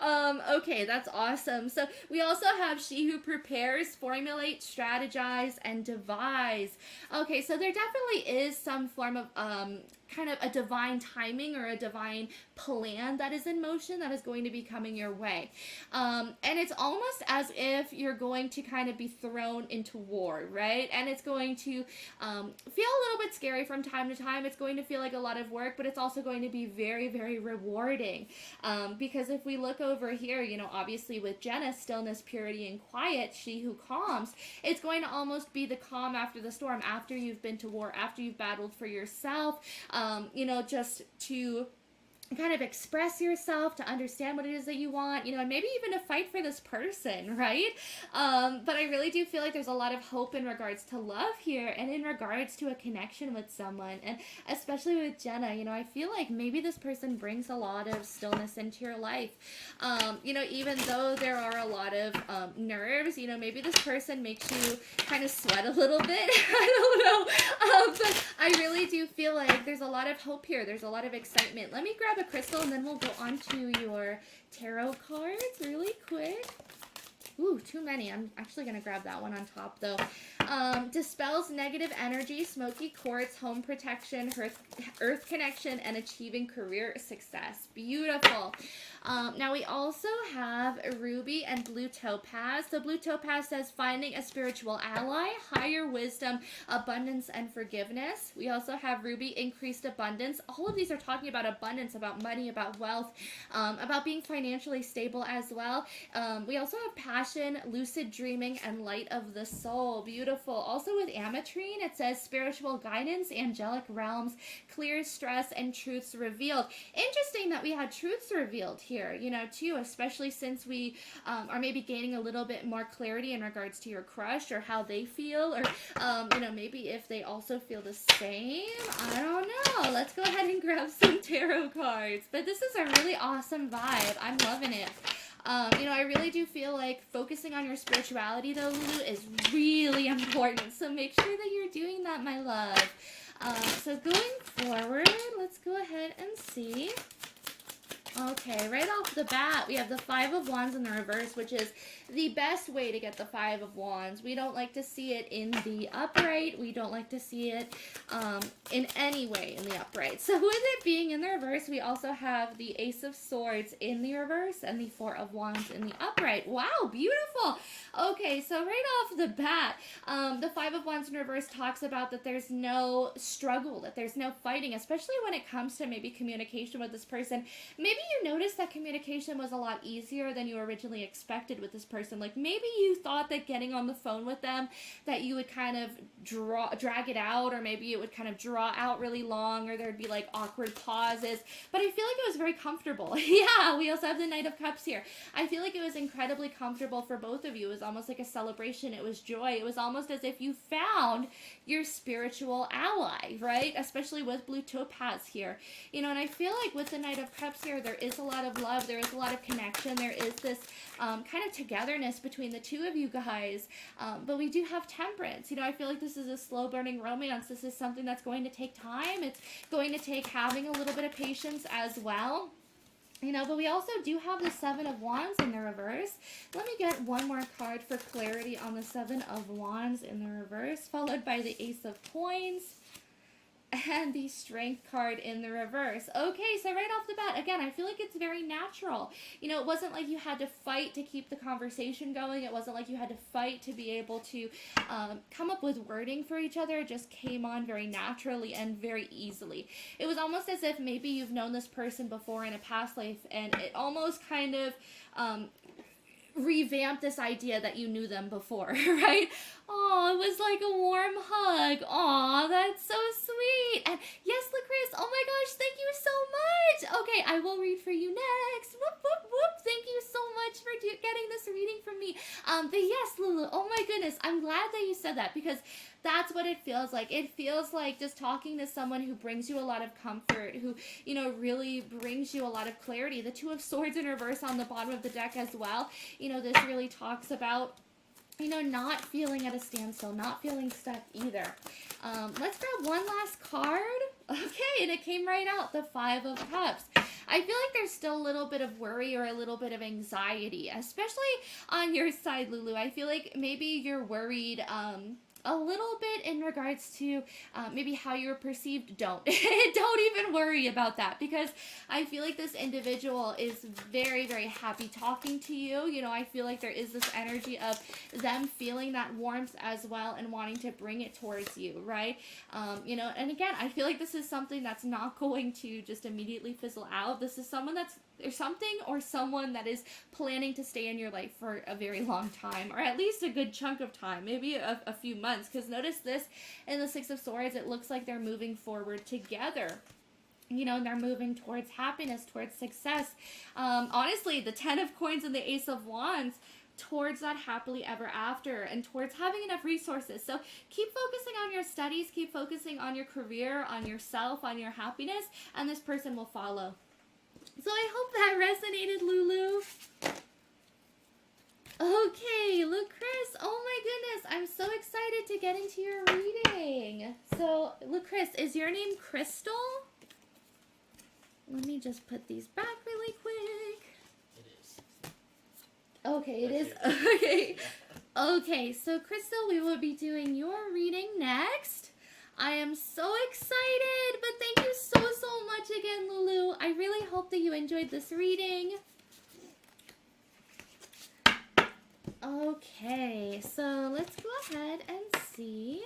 Okay, that's awesome. So we also have she who prepares, formulate, strategize, and devise. Okay, so there definitely is some form of kind of a divine timing or a divine plan that is in motion that is going to be coming your way. And it's almost as if you're going to kind of be thrown into war, right? And it's going to feel a little bit scary from time to time. It's going to feel like a lot of work, but it's also going to be very, very rewarding. Because if we look over here, you know, obviously with Jenna, stillness, purity, and quiet, she who calms, it's going to almost be the calm after the storm, after you've been to war, after you've battled for yourself, you know, just to kind of express yourself, to understand what it is that you want, you know, and maybe even to fight for this person, right? But I really do feel like there's a lot of hope in regards to love here and in regards to a connection with someone, and especially with Jenna, you know, I feel like maybe this person brings a lot of stillness into your life. You know, even though there are a lot of nerves, you know, maybe this person makes you kind of sweat a little bit. I don't know. But I really do feel like there's a lot of hope here. There's a lot of excitement. Let me grab a crystal and then we'll go on to your tarot cards really quick. Ooh, too many. I'm actually going to grab that one on top, though. Dispels negative energy, smoky quartz, home protection, earth connection, and achieving career success. Beautiful. Now, we also have ruby and blue topaz. The blue topaz says finding a spiritual ally, higher wisdom, abundance, and forgiveness. We also have ruby, increased abundance. All of these are talking about abundance, about money, about wealth, about being financially stable as well. We also have passion, lucid dreaming, and light of the soul. Beautiful. Also with ametrine, it says spiritual guidance, angelic realms, clear stress, and truths revealed. Interesting that we had truths revealed here, you know, too, especially since we are maybe gaining a little bit more clarity in regards to your crush or how they feel, or, you know, maybe if they also feel the same. I don't know. Let's go ahead and grab some tarot cards. But this is a really awesome vibe. I'm loving it. You know, I really do feel like focusing on your spirituality, though, Lulu, is really important. So make sure that you're doing that, my love. So going forward, let's go ahead and see. Okay, right off the bat, we have the Five of Wands in the reverse, which is the best way to get the Five of Wands. We don't like to see it in the upright. We don't like to see it in any way in the upright. So with it being in the reverse, we also have the Ace of Swords in the reverse and the Four of Wands in the upright. Wow, beautiful. Okay, so right off the bat, the Five of Wands in reverse talks about that there's no struggle, that there's no fighting, especially when it comes to maybe communication with this person. Maybe you noticed that communication was a lot easier than you originally expected with this person. Like maybe you thought that getting on the phone with them, that you would kind of drag it out, or maybe it would kind of draw out really long, or there'd be like awkward pauses. But I feel like it was very comfortable. Yeah, we also have the Knight of Cups here. I feel like it was incredibly comfortable for both of you. It was almost like a celebration. It was joy. It was almost as if you found your spiritual ally, right? Especially with blue topaz here. You know, and I feel like with the Knight of Cups here, there is a lot of love. There is a lot of connection. There is this kind of togetherness between the two of you guys. But we do have Temperance. You know, I feel like this is a slow burning romance. This is something that's going to take time. It's going to take having a little bit of patience as well. You know, but we also do have the Seven of Wands in the reverse. Let me get one more card for clarity on the Seven of Wands in the reverse, followed by the Ace of Coins and the Strength card in the reverse. Okay, so right off the bat, again, I feel like it's very natural. You know, it wasn't like you had to fight to keep the conversation going. It wasn't like you had to fight to be able to come up with wording for each other. It just came on very naturally and very easily. It was almost as if maybe you've known this person before in a past life, and it almost kind of revamp this idea that you knew them before, right? Oh, it was like a warm hug. Oh, that's so sweet. And yes, LaChris, oh my gosh, thank you so much. Okay, I will read for you next. Whoop, whoop, whoop. Thank you so much for getting this reading from me. But yes, Lulu, oh my goodness, I'm glad that you said that, because that's what it feels like. It feels like just talking to someone who brings you a lot of comfort, who, you know, really brings you a lot of clarity. The Two of Swords in reverse on the bottom of the deck as well. You know, this really talks about, you know, not feeling at a standstill, not feeling stuck either. Let's grab one last card. Okay, and it came right out, the Five of Cups. I feel like there's still a little bit of worry or a little bit of anxiety, especially on your side, Lulu. I feel like maybe you're worried, a little bit in regards to maybe how you were perceived. Don't even worry about that, because I feel like this individual is very, very happy talking to you. You know, I feel like there is this energy of them feeling that warmth as well and wanting to bring it towards you, right? You know, and again, I feel like this is something that's not going to just immediately fizzle out. This is someone that's, there's something or someone that is planning to stay in your life for a very long time, or at least a good chunk of time, maybe a few months, because notice this in the Six of Swords, it looks like they're moving forward together. You know, and they're moving towards happiness, towards success. Honestly, the Ten of Coins and the Ace of Wands, towards that happily ever after and towards having enough resources. So keep focusing on your studies, keep focusing on your career, on yourself, on your happiness, and this person will follow. So I hope that resonated, Lulu. Okay, look, Chris. Oh my goodness, I'm so excited to get into your reading. So, look, Chris, is your name Crystal? Let me just put these back really quick. It is. Okay, it is. Okay. Okay, so Crystal, we will be doing your reading next. I am so excited, but thank you so much again, Lulu. I really hope that you enjoyed this reading. Okay, so let's go ahead and see.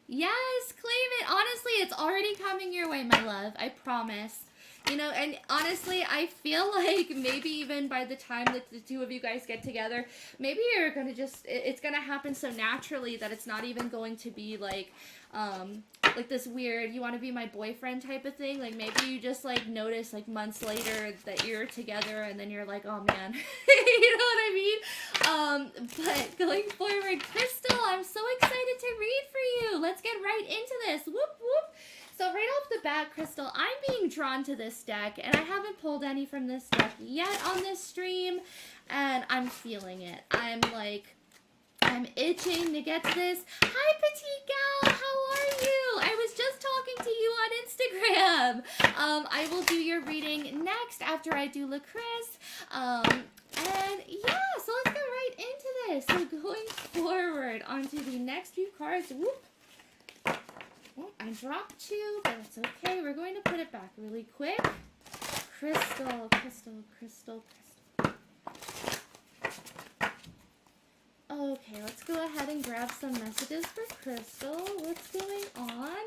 Yes, claim it. Honestly, it's already coming your way, my love. I promise. You know, and honestly, I feel like maybe even by the time that the two of you guys get together, maybe you're going to just, it's going to happen so naturally that it's not even going to be like this weird, you want to be my boyfriend type of thing. Like maybe you just like notice like months later that you're together and then you're like, oh man, you know what I mean? But going forward, Crystal, I'm so excited to read for you. Let's get right into this. Whoop, whoop. So right off the bat, Crystal, I'm being drawn to this deck, and I haven't pulled any from this deck yet on this stream, and I'm feeling it. I'm itching to get to this. Hi, petite gal, how are you? I was just talking to you on Instagram. I will do your reading next after I do LaChris. And yeah, so let's go right into this. So going forward onto the next few cards. Whoop. Well, I dropped two, but it's okay. We're going to put it back really quick. Crystal, crystal, crystal, crystal. Okay, let's go ahead and grab some messages for Crystal. What's going on?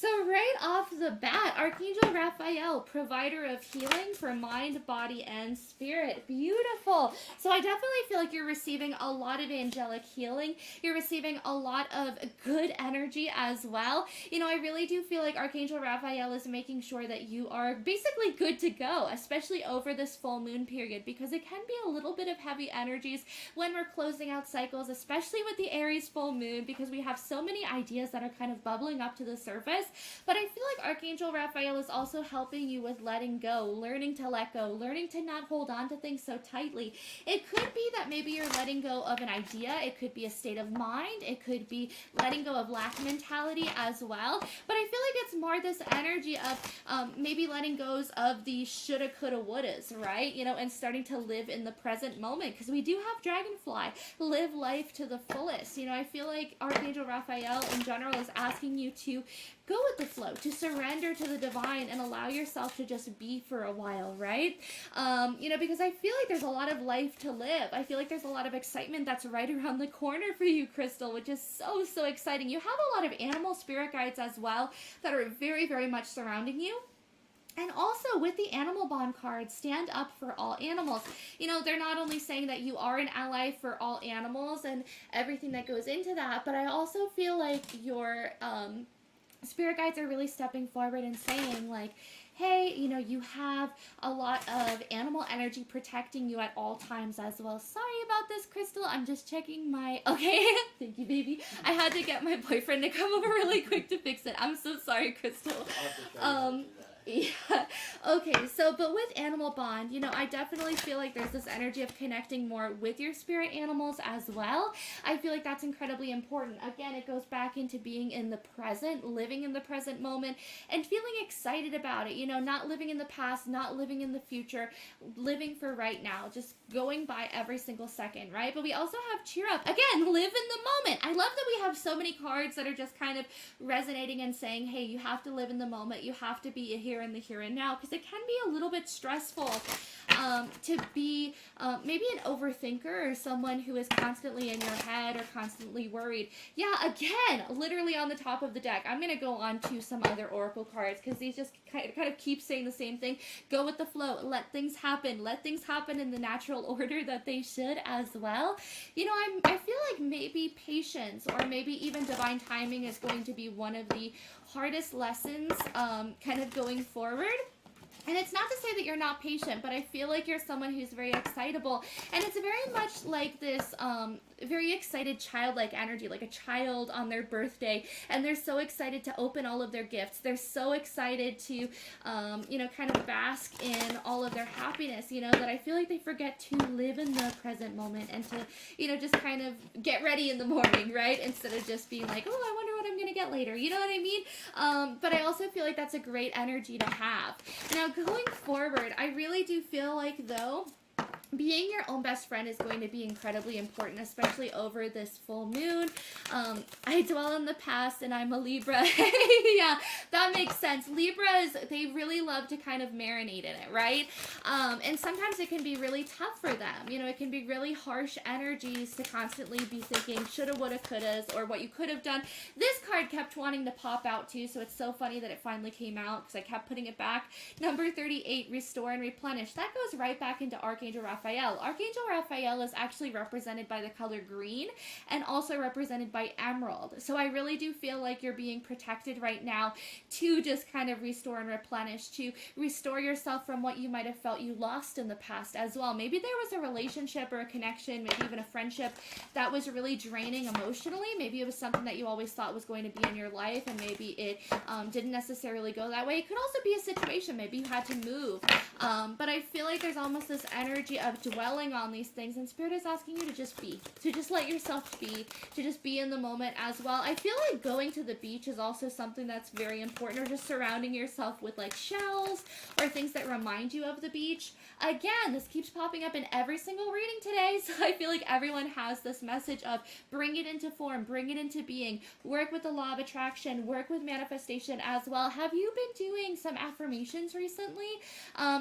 So right off the bat, Archangel Raphael, provider of healing for mind, body, and spirit. Beautiful. So I definitely feel like you're receiving a lot of angelic healing. You're receiving a lot of good energy as well. You know, I really do feel like Archangel Raphael is making sure that you are basically good to go, especially over this full moon period, because it can be a little bit of heavy energies when we're closing out cycles, especially with the Aries full moon, because we have so many ideas that are kind of bubbling up to the surface. But I feel like Archangel Raphael is also helping you with letting go, learning to let go, learning to not hold on to things so tightly. It could be that maybe you're letting go of an idea. It could be a state of mind. It could be letting go of lack mentality as well. But I feel like it's more this energy of maybe letting go of the shoulda, coulda, wouldas, right? You know, and starting to live in the present moment, because we do have Dragonfly. Live life to the fullest. You know, I feel like Archangel Raphael in general is asking you to go with the flow, to surrender to the divine and allow yourself to just be for a while, right? You know, because I feel like there's a lot of life to live. I feel like there's a lot of excitement that's right around the corner for you, Crystal, which is so, so exciting. You have a lot of animal spirit guides as well that are very, very much surrounding you. And also with the animal bond card, stand up for all animals. You know, they're not only saying that you are an ally for all animals and everything that goes into that, but I also feel like your spirit guides are really stepping forward and saying, like, hey, you know, you have a lot of animal energy protecting you at all times as well. Sorry about this, Crystal. I'm just checking my... Okay, thank you, baby. I had to get my boyfriend to come over really quick to fix it. I'm so sorry, Crystal. Yeah. Okay, so, but with Animal Bond, you know, I definitely feel like there's this energy of connecting more with your spirit animals as well. I feel like that's incredibly important. Again, it goes back into being in the present, living in the present moment, and feeling excited about it. You know, not living in the past, not living in the future, living for right now, just going by every single second, right? But we also have Cheer Up. Again, live in the moment. I love that we have so many cards that are just kind of resonating and saying, hey, you have to live in the moment. You have to be here in the here and now, because it can be a little bit stressful to be maybe an overthinker or someone who is constantly in your head or constantly worried. Yeah, again, literally on the top of the deck. I'm going to go on to some other oracle cards because these just kind of keep saying the same thing. Go with the flow. Let things happen. Let things happen in the natural order that they should as well. You know, I feel like maybe patience or maybe even divine timing is going to be one of the hardest lessons kind of going forward. And it's not to say that you're not patient, but I feel like you're someone who's very excitable. And it's very much like this very excited childlike energy, like a child on their birthday. And they're so excited to open all of their gifts. They're so excited to, you know, kind of bask in all of their happiness, you know, that I feel like they forget to live in the present moment and to, you know, just kind of get ready in the morning, right? Instead of just being like, oh, I wonder what I'm going to get later. You know what I mean? But I also feel like that's a great energy to have. Now, going forward, I really do feel like, though, being your own best friend is going to be incredibly important, especially over this full moon. I dwell in the past and I'm a Libra. Yeah, that makes sense. Libras, they really love to kind of marinate in it, right? And sometimes it can be really tough for them. You know, it can be really harsh energies to constantly be thinking shoulda, woulda, couldas, or what you could have done. This card kept wanting to pop out too, so it's so funny that it finally came out because I kept putting it back. Number 38, restore and replenish. That goes right back into Archangel Raphael. Archangel Raphael is actually represented by the color green and also represented by emerald. So I really do feel like you're being protected right now to just kind of restore and replenish, to restore yourself from what you might have felt you lost in the past as well. Maybe there was a relationship or a connection, maybe even a friendship that was really draining emotionally. Maybe it was something that you always thought was going to be in your life and maybe it didn't necessarily go that way. It could also be a situation. Maybe you had to move. But I feel like there's almost this energy of dwelling on these things, and Spirit is asking you to just be, to just let yourself be, to just be in the moment as well. I feel like going to the beach is also something that's very important, or just surrounding yourself with like shells or things that remind you of the beach. Again, this keeps popping up in every single reading today, so I feel like everyone has this message of bring it into form, bring it into being, work with the law of attraction, work with manifestation as well. Have you been doing some affirmations recently?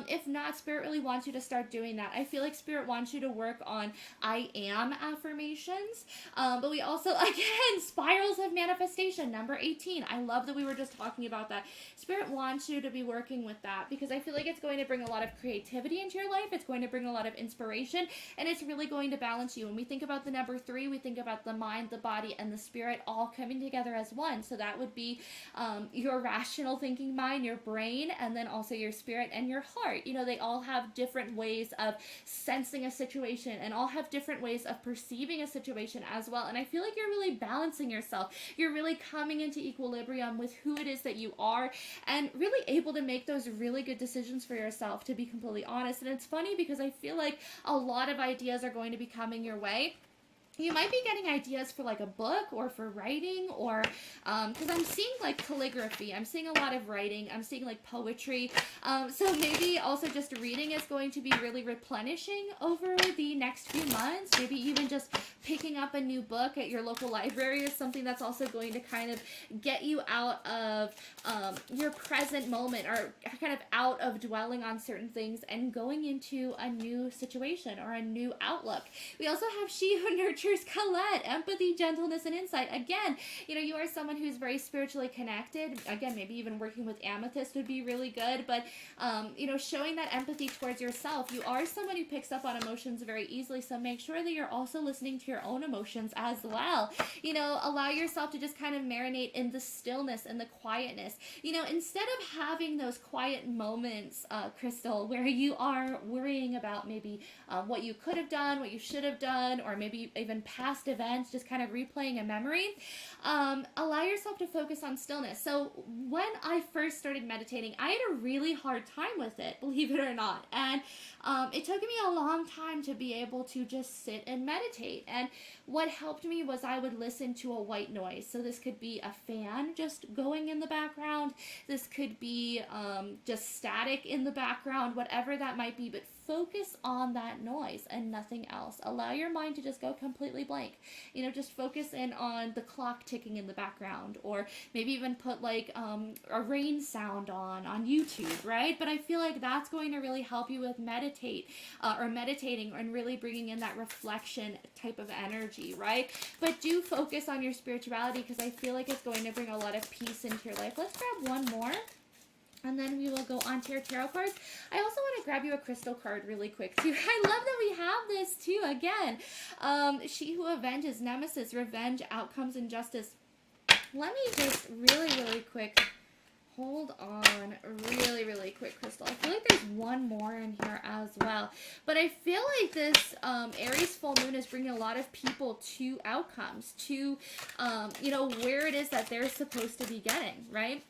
If not, Spirit really wants you to start doing that. I feel feel like Spirit wants you to work on I am affirmations. But we also, again, spirals of manifestation, number 18. I love that we were just talking about that. Spirit wants you to be working with that because I feel like it's going to bring a lot of creativity into your life. It's going to bring a lot of inspiration, and it's really going to balance you. When we think about the number 3, we think about the mind, the body, and the spirit all coming together as one. So that would be your rational thinking mind, your brain, and then also your spirit and your heart. You know, they all have different ways of sensing a situation and all have different ways of perceiving a situation as well. And I feel like you're really balancing yourself. You're really coming into equilibrium with who it is that you are and really able to make those really good decisions for yourself, to be completely honest. And it's funny because I feel like a lot of ideas are going to be coming your way. You might be getting ideas for like a book or for writing, or because I'm seeing like calligraphy, I'm seeing a lot of writing, I'm seeing like poetry, so maybe also just reading is going to be really replenishing over the next few months. Maybe even just picking up a new book at your local library is something that's also going to kind of get you out of your present moment, or kind of out of dwelling on certain things and going into a new situation or a new outlook. We also have She Who Nurtures Colette, empathy, gentleness, and insight. Again, you know, you are someone who's very spiritually connected. Again, maybe even working with amethyst would be really good, but you know, showing that empathy towards yourself. You are someone who picks up on emotions very easily, so make sure that you're also listening to your own emotions as well. You know, allow yourself to just kind of marinate in the stillness and the quietness. You know, instead of having those quiet moments, Crystal, where you are worrying about maybe what you could have done, what you should have done, or maybe even past events, just kind of replaying a memory, allow yourself to focus on stillness. So when I first started meditating, I had a really hard time with it, believe it or not. And it took me a long time to be able to just sit and meditate. And what helped me was I would listen to a white noise. So this could be a fan just going in the background. This could be just static in the background, whatever that might be. But focus on that noise and nothing else. Allow your mind to just go completely blank. You know, just focus in on the clock ticking in the background, or maybe even put like a rain sound on YouTube, right? But I feel like that's going to really help you with meditating and really bringing in that reflection type of energy, right? But do focus on your spirituality, because I feel like it's going to bring a lot of peace into your life. Let's grab one more, and then we will go on to your tarot cards. I also want to grab you a crystal card really quick, too. I love that we have this, too, again. She Who Avenges, Nemesis, Revenge, Outcomes, and Justice. Let me just really quick hold on really quick, Crystal. I feel like there's one more in here as well. But I feel like this Aries full moon is bringing a lot of people to outcomes, to, you know, where it is that they're supposed to be getting, right?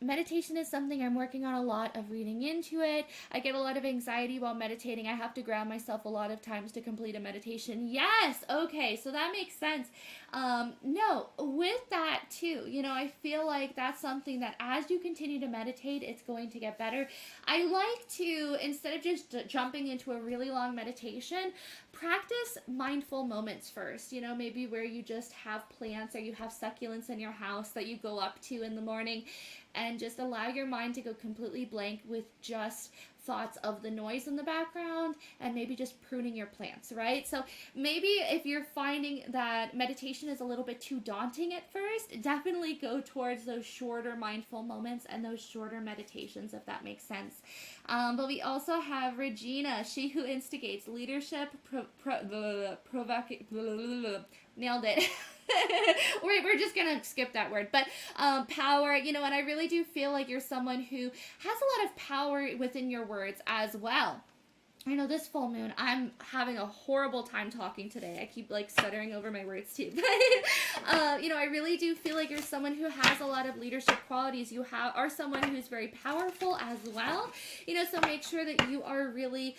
Meditation is something I'm working on a lot of reading into it. I get a lot of anxiety while meditating. I have to ground myself a lot of times to complete a meditation. Yes, okay, so that makes sense. No, with that too, you know, I feel like that's something that as you continue to meditate, it's going to get better. I like to, instead of just jumping into a really long meditation, practice mindful moments first. You know, maybe where you just have plants or you have succulents in your house that you go up to in the morning, and just allow your mind to go completely blank with just thoughts of the noise in the background, and maybe just pruning your plants, right? So maybe if you're finding that meditation is a little bit too daunting at first, definitely go towards those shorter mindful moments and those shorter meditations, if that makes sense. But we also have Regina, She Who Instigates, Leadership, nailed it. We're just gonna skip that word, but power, you know, and I really do feel like you're someone who has a lot of power within your words as well. I know this full moon, I'm having a horrible time talking today. I keep like stuttering over my words too. You know, I really do feel like you're someone who has a lot of leadership qualities. You are someone who's very powerful as well. You know, so make sure that you are really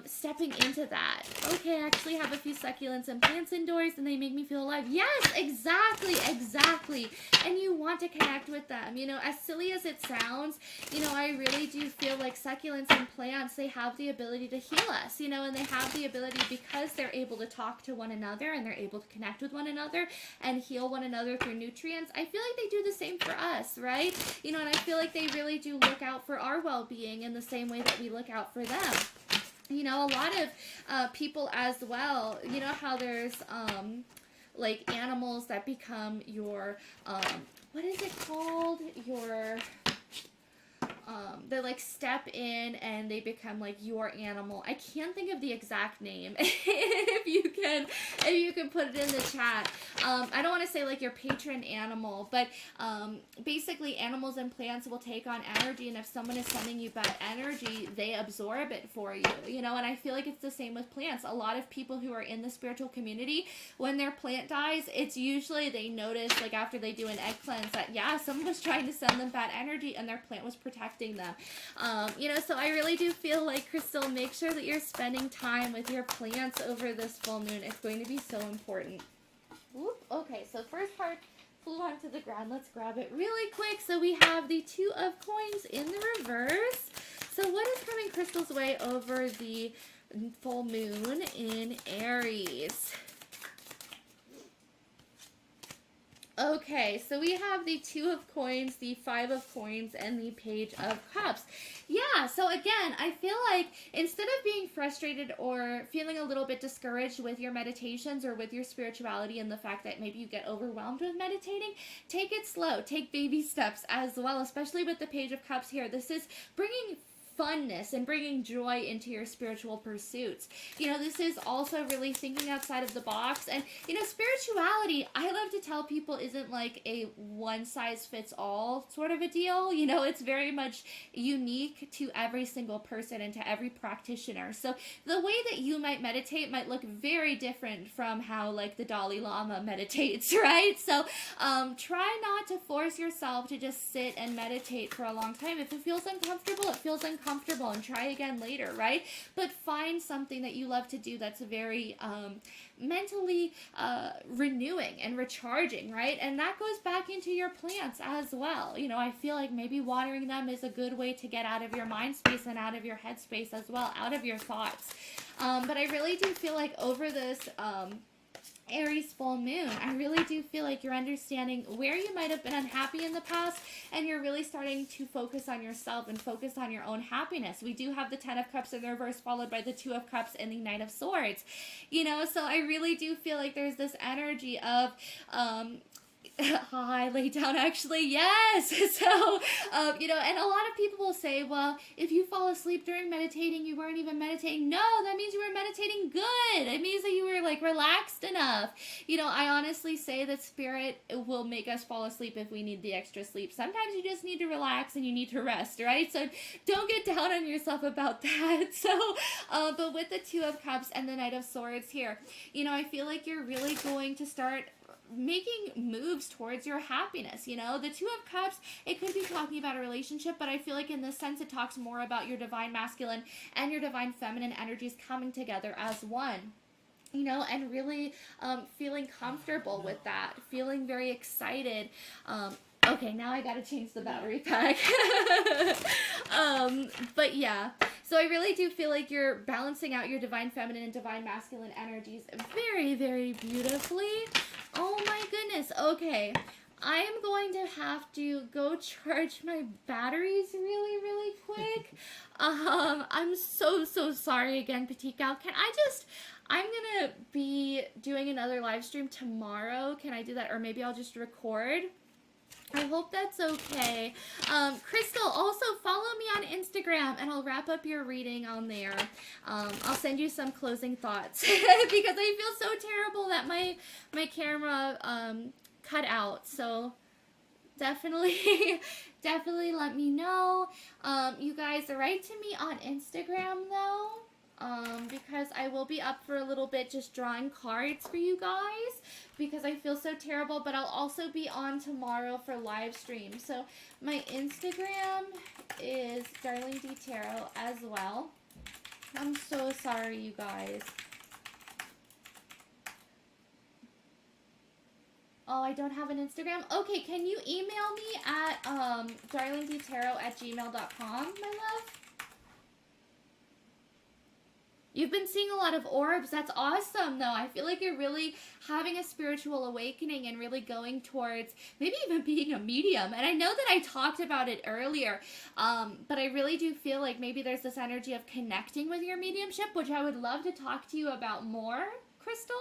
stepping into that. Okay, I actually have a few succulents and plants indoors, and they make me feel alive. Yes, exactly. And you want to connect with them. You know, as silly as it sounds, you know, I really do feel like succulents and plants, they have the ability to heal us, you know, and they have the ability, because they're able to talk to one another and they're able to connect with one another and heal one another through nutrients. I feel like they do the same for us, right? You know, and I feel like they really do look out for our well-being in the same way that we look out for them. you know, a lot of people as well, you know how there's like animals that become your what is it called, your they like step in and they become like your animal. I can't think of the exact name. If you can put it in the chat. I don't want to say like your patron animal, but basically animals and plants will take on energy, and if someone is sending you bad energy, they absorb it for you, you know. And I feel like it's the same with plants. A lot of people who are in the spiritual community, when their plant dies, it's usually they notice like after they do an egg cleanse that yeah, someone was trying to send them bad energy and their plant was protecting them. You know, so I really do feel like, Crystal, make sure that you're spending time with your plants over this full moon. It's going to be so important. Whoop. Okay, so first part flew onto the ground. Let's grab it really quick. So we have the Two of Coins in the reverse. So what is coming Crystal's way over the full moon in Aries? Okay, so we have the Two of Coins, the Five of Coins, and the Page of Cups. Yeah, so again, I feel like instead of being frustrated or feeling a little bit discouraged with your meditations or with your spirituality and the fact that maybe you get overwhelmed with meditating, take it slow. Take baby steps as well, especially with the Page of Cups here. This is bringing funness and bringing joy into your spiritual pursuits. You know, this is also really thinking outside of the box. And, you know, spirituality, I love to tell people, isn't like a one-size-fits-all sort of a deal. You know, it's very much unique to every single person and to every practitioner. So the way that you might meditate might look very different from how, like, the Dalai Lama meditates, right? So try not to force yourself to just sit and meditate for a long time. If it feels uncomfortable, it feels uncomfortable, and try again later, right? But find something that you love to do that's very mentally renewing and recharging, right? And that goes back into your plants as well. You know, I feel like maybe watering them is a good way to get out of your mind space and out of your head space as well, out of your thoughts. But I really do feel like over this Aries full moon, I really do feel like you're understanding where you might have been unhappy in the past, and you're really starting to focus on yourself and focus on your own happiness. We do have the Ten of Cups in the reverse, followed by the Two of Cups and the Knight of Swords. You know, so I really do feel like there's this energy of I lay down, actually, yes. So, you know, and a lot of people will say, well, if you fall asleep during meditating, you weren't even meditating. No, that means you were meditating good. It means that you were, like, relaxed enough. You know, I honestly say that spirit will make us fall asleep if we need the extra sleep. Sometimes you just need to relax and you need to rest, right? So don't get down on yourself about that. So, but with the Two of Cups and the Knight of Swords here, you know, I feel like you're really going to start making moves towards your happiness. You know, the Two of Cups, it could be talking about a relationship, but I feel like in this sense it talks more about your divine masculine and your divine feminine energies coming together as one. You know, and really feeling comfortable with that, feeling very excited. Okay, now I gotta change the battery pack. But yeah, so I really do feel like you're balancing out your divine feminine and divine masculine energies very, very beautifully. Oh my goodness. Okay, I am going to have to go charge my batteries really, really quick. I'm so sorry again, Petite Gal. I'm gonna be doing another live stream tomorrow. Can I do that? Or maybe I'll just record. I hope that's okay. Crystal, also follow me on Instagram and I'll wrap up your reading on there. I'll send you some closing thoughts because I feel so terrible that my camera cut out. So definitely let me know. You guys, write to me on Instagram though. Because I will be up for a little bit just drawing cards for you guys because I feel so terrible, but I'll also be on tomorrow for live stream. So my Instagram is Darling D Tarot as well. I'm so sorry, you guys. Oh, I don't have an Instagram? Okay, can you email me at darlingdtarot@gmail.com, my love? You've been seeing a lot of orbs. That's awesome, though. I feel like you're really having a spiritual awakening and really going towards maybe even being a medium. And I know that I talked about it earlier, but I really do feel like maybe there's this energy of connecting with your mediumship, which I would love to talk to you about more, Crystal.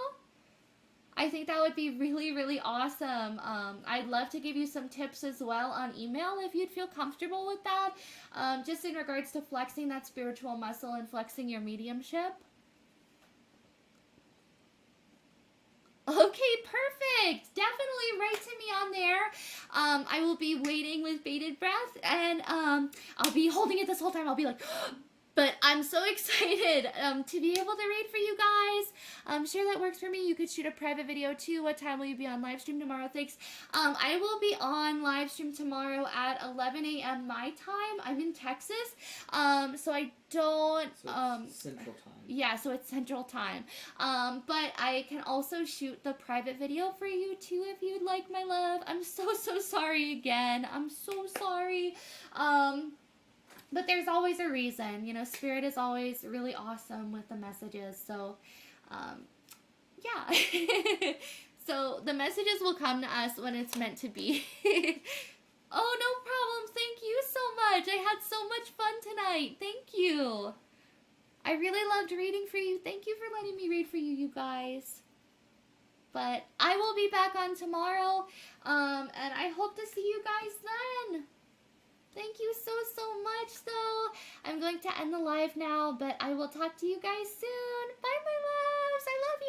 I think that would be really, really awesome. I'd love to give you some tips as well on email if you'd feel comfortable with that, just in regards to flexing that spiritual muscle and flexing your mediumship. Okay, perfect. Definitely write to me on there. I will be waiting with bated breath, and I'll be holding it this whole time. I'll be like, but I'm so excited to be able to read for you guys. I'm sure that works for me. You could shoot a private video too. What time will you be on live stream tomorrow? Thanks. I will be on live stream tomorrow at 11 a.m. my time. I'm in Texas, so I don't. So it's Central Time. Yeah, so it's Central Time. But I can also shoot the private video for you too if you'd like, my love. I'm so sorry again. I'm so sorry. But there's always a reason. You know, Spirit is always really awesome with the messages. So, yeah. So the messages will come to us when it's meant to be. Oh, no problem. Thank you so much. I had so much fun tonight. Thank you. I really loved reading for you. Thank you for letting me read for you, you guys. But I will be back on tomorrow, and I hope to see you guys then. Thank you so much, though. I'm going to end the live now, but I will talk to you guys soon. Bye, my loves. I love you.